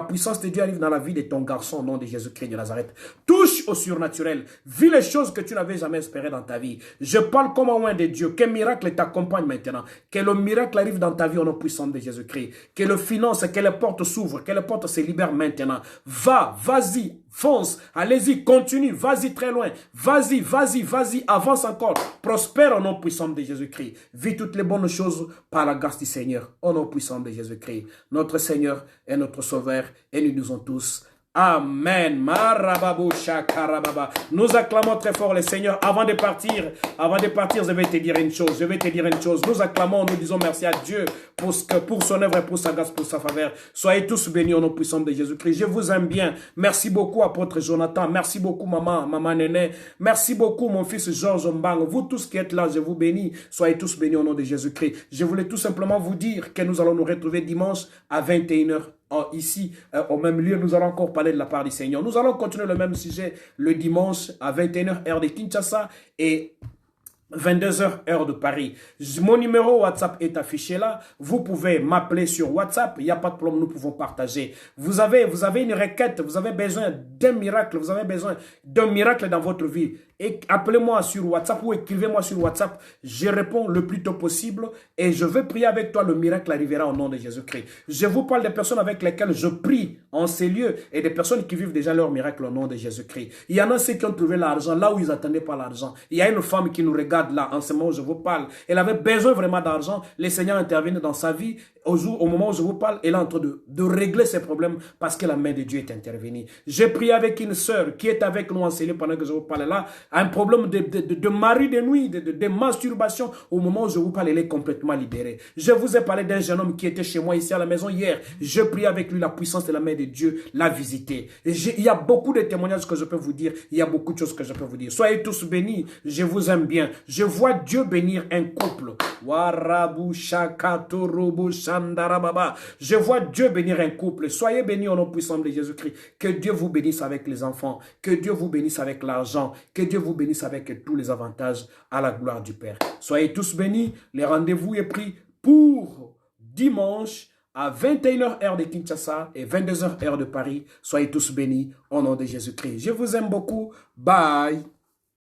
puissance de Dieu arrive dans la vie de ton garçon au nom de Jésus-Christ de Nazareth. Touche au surnaturel. Vis les choses que tu n'avais jamais espérées dans ta vie. Je parle comme un loin de Dieu. Que miracle t'accompagne maintenant. Que le miracle arrive dans ta vie au nom puissant de Jésus-Christ. Que le finance, que les portes s'ouvrent, que les portes se libèrent maintenant. Vas-y, fonce, allez-y, continue, vas-y très loin. Vas-y, avance encore. Prospère au nom puissant de Jésus-Christ. Vis toutes les bonnes choses par la grâce du Seigneur. Au nom puissant de Jésus-Christ. Notre Seigneur est notre Sauveur et nous disons tous Amen. Marababo shakarababa. Nous acclamons très fort le Seigneur. Avant de partir, je vais te dire une chose. Nous acclamons, nous disons merci à Dieu pour son œuvre, pour sa grâce, pour sa faveur. Soyez tous bénis au nom puissant de Jésus-Christ. Je vous aime bien. Merci beaucoup, apôtre Jonathan. Merci beaucoup, maman Néné. Merci beaucoup, mon fils Georges Mbang. Vous tous qui êtes là, je vous bénis. Soyez tous bénis au nom de Jésus-Christ. Je voulais tout simplement vous dire que nous allons nous retrouver dimanche à 21h. Ici, au même lieu, nous allons encore parler de la part du Seigneur. Nous allons continuer le même sujet le dimanche à 21h, heure de Kinshasa et 22h, heure de Paris. Mon numéro WhatsApp est affiché là. Vous pouvez m'appeler sur WhatsApp. Il n'y a pas de problème, nous pouvons partager. Vous avez une requête, vous avez besoin d'un miracle, vous avez besoin d'un miracle dans votre vie. Et appelez-moi sur WhatsApp ou écrivez-moi sur WhatsApp. Je réponds le plus tôt possible et je vais prier avec toi. Le miracle arrivera au nom de Jésus-Christ. Je vous parle des personnes avec lesquelles je prie en ces lieux et des personnes qui vivent déjà leur miracle au nom de Jésus-Christ. Il y en a ceux qui ont trouvé l'argent là où ils n'attendaient pas l'argent. Il y a une femme qui nous regarde là en ce moment où je vous parle. Elle avait besoin vraiment d'argent. Le Seigneur intervient dans sa vie. Au moment où je vous parle, elle est en train de régler ses problèmes parce que la main de Dieu est intervenue. J'ai prié avec une sœur qui est avec nous en cellule pendant que je vous parle là. Un problème de mari de nuit, de masturbation. Au moment où je vous parle, elle est complètement libérée. Je vous ai parlé d'un jeune homme qui était chez moi ici à la maison hier. Je prie avec lui, la puissance de la main de Dieu l'a visité. Il y a beaucoup de témoignages que je peux vous dire. Il y a beaucoup de choses que je peux vous dire. Soyez tous bénis. Je vous aime bien. Je vois Dieu bénir un couple. Je vois Dieu bénir un couple. Soyez bénis au nom puissant de Jésus-Christ. Que Dieu vous bénisse avec les enfants. Que Dieu vous bénisse avec l'argent. Que Dieu vous bénisse avec tous les avantages à la gloire du Père. Soyez tous bénis. Les rendez-vous est pris pour dimanche à 21h heure de Kinshasa et 22h heure de Paris. Soyez tous bénis au nom de Jésus-Christ. Je vous aime beaucoup. Bye.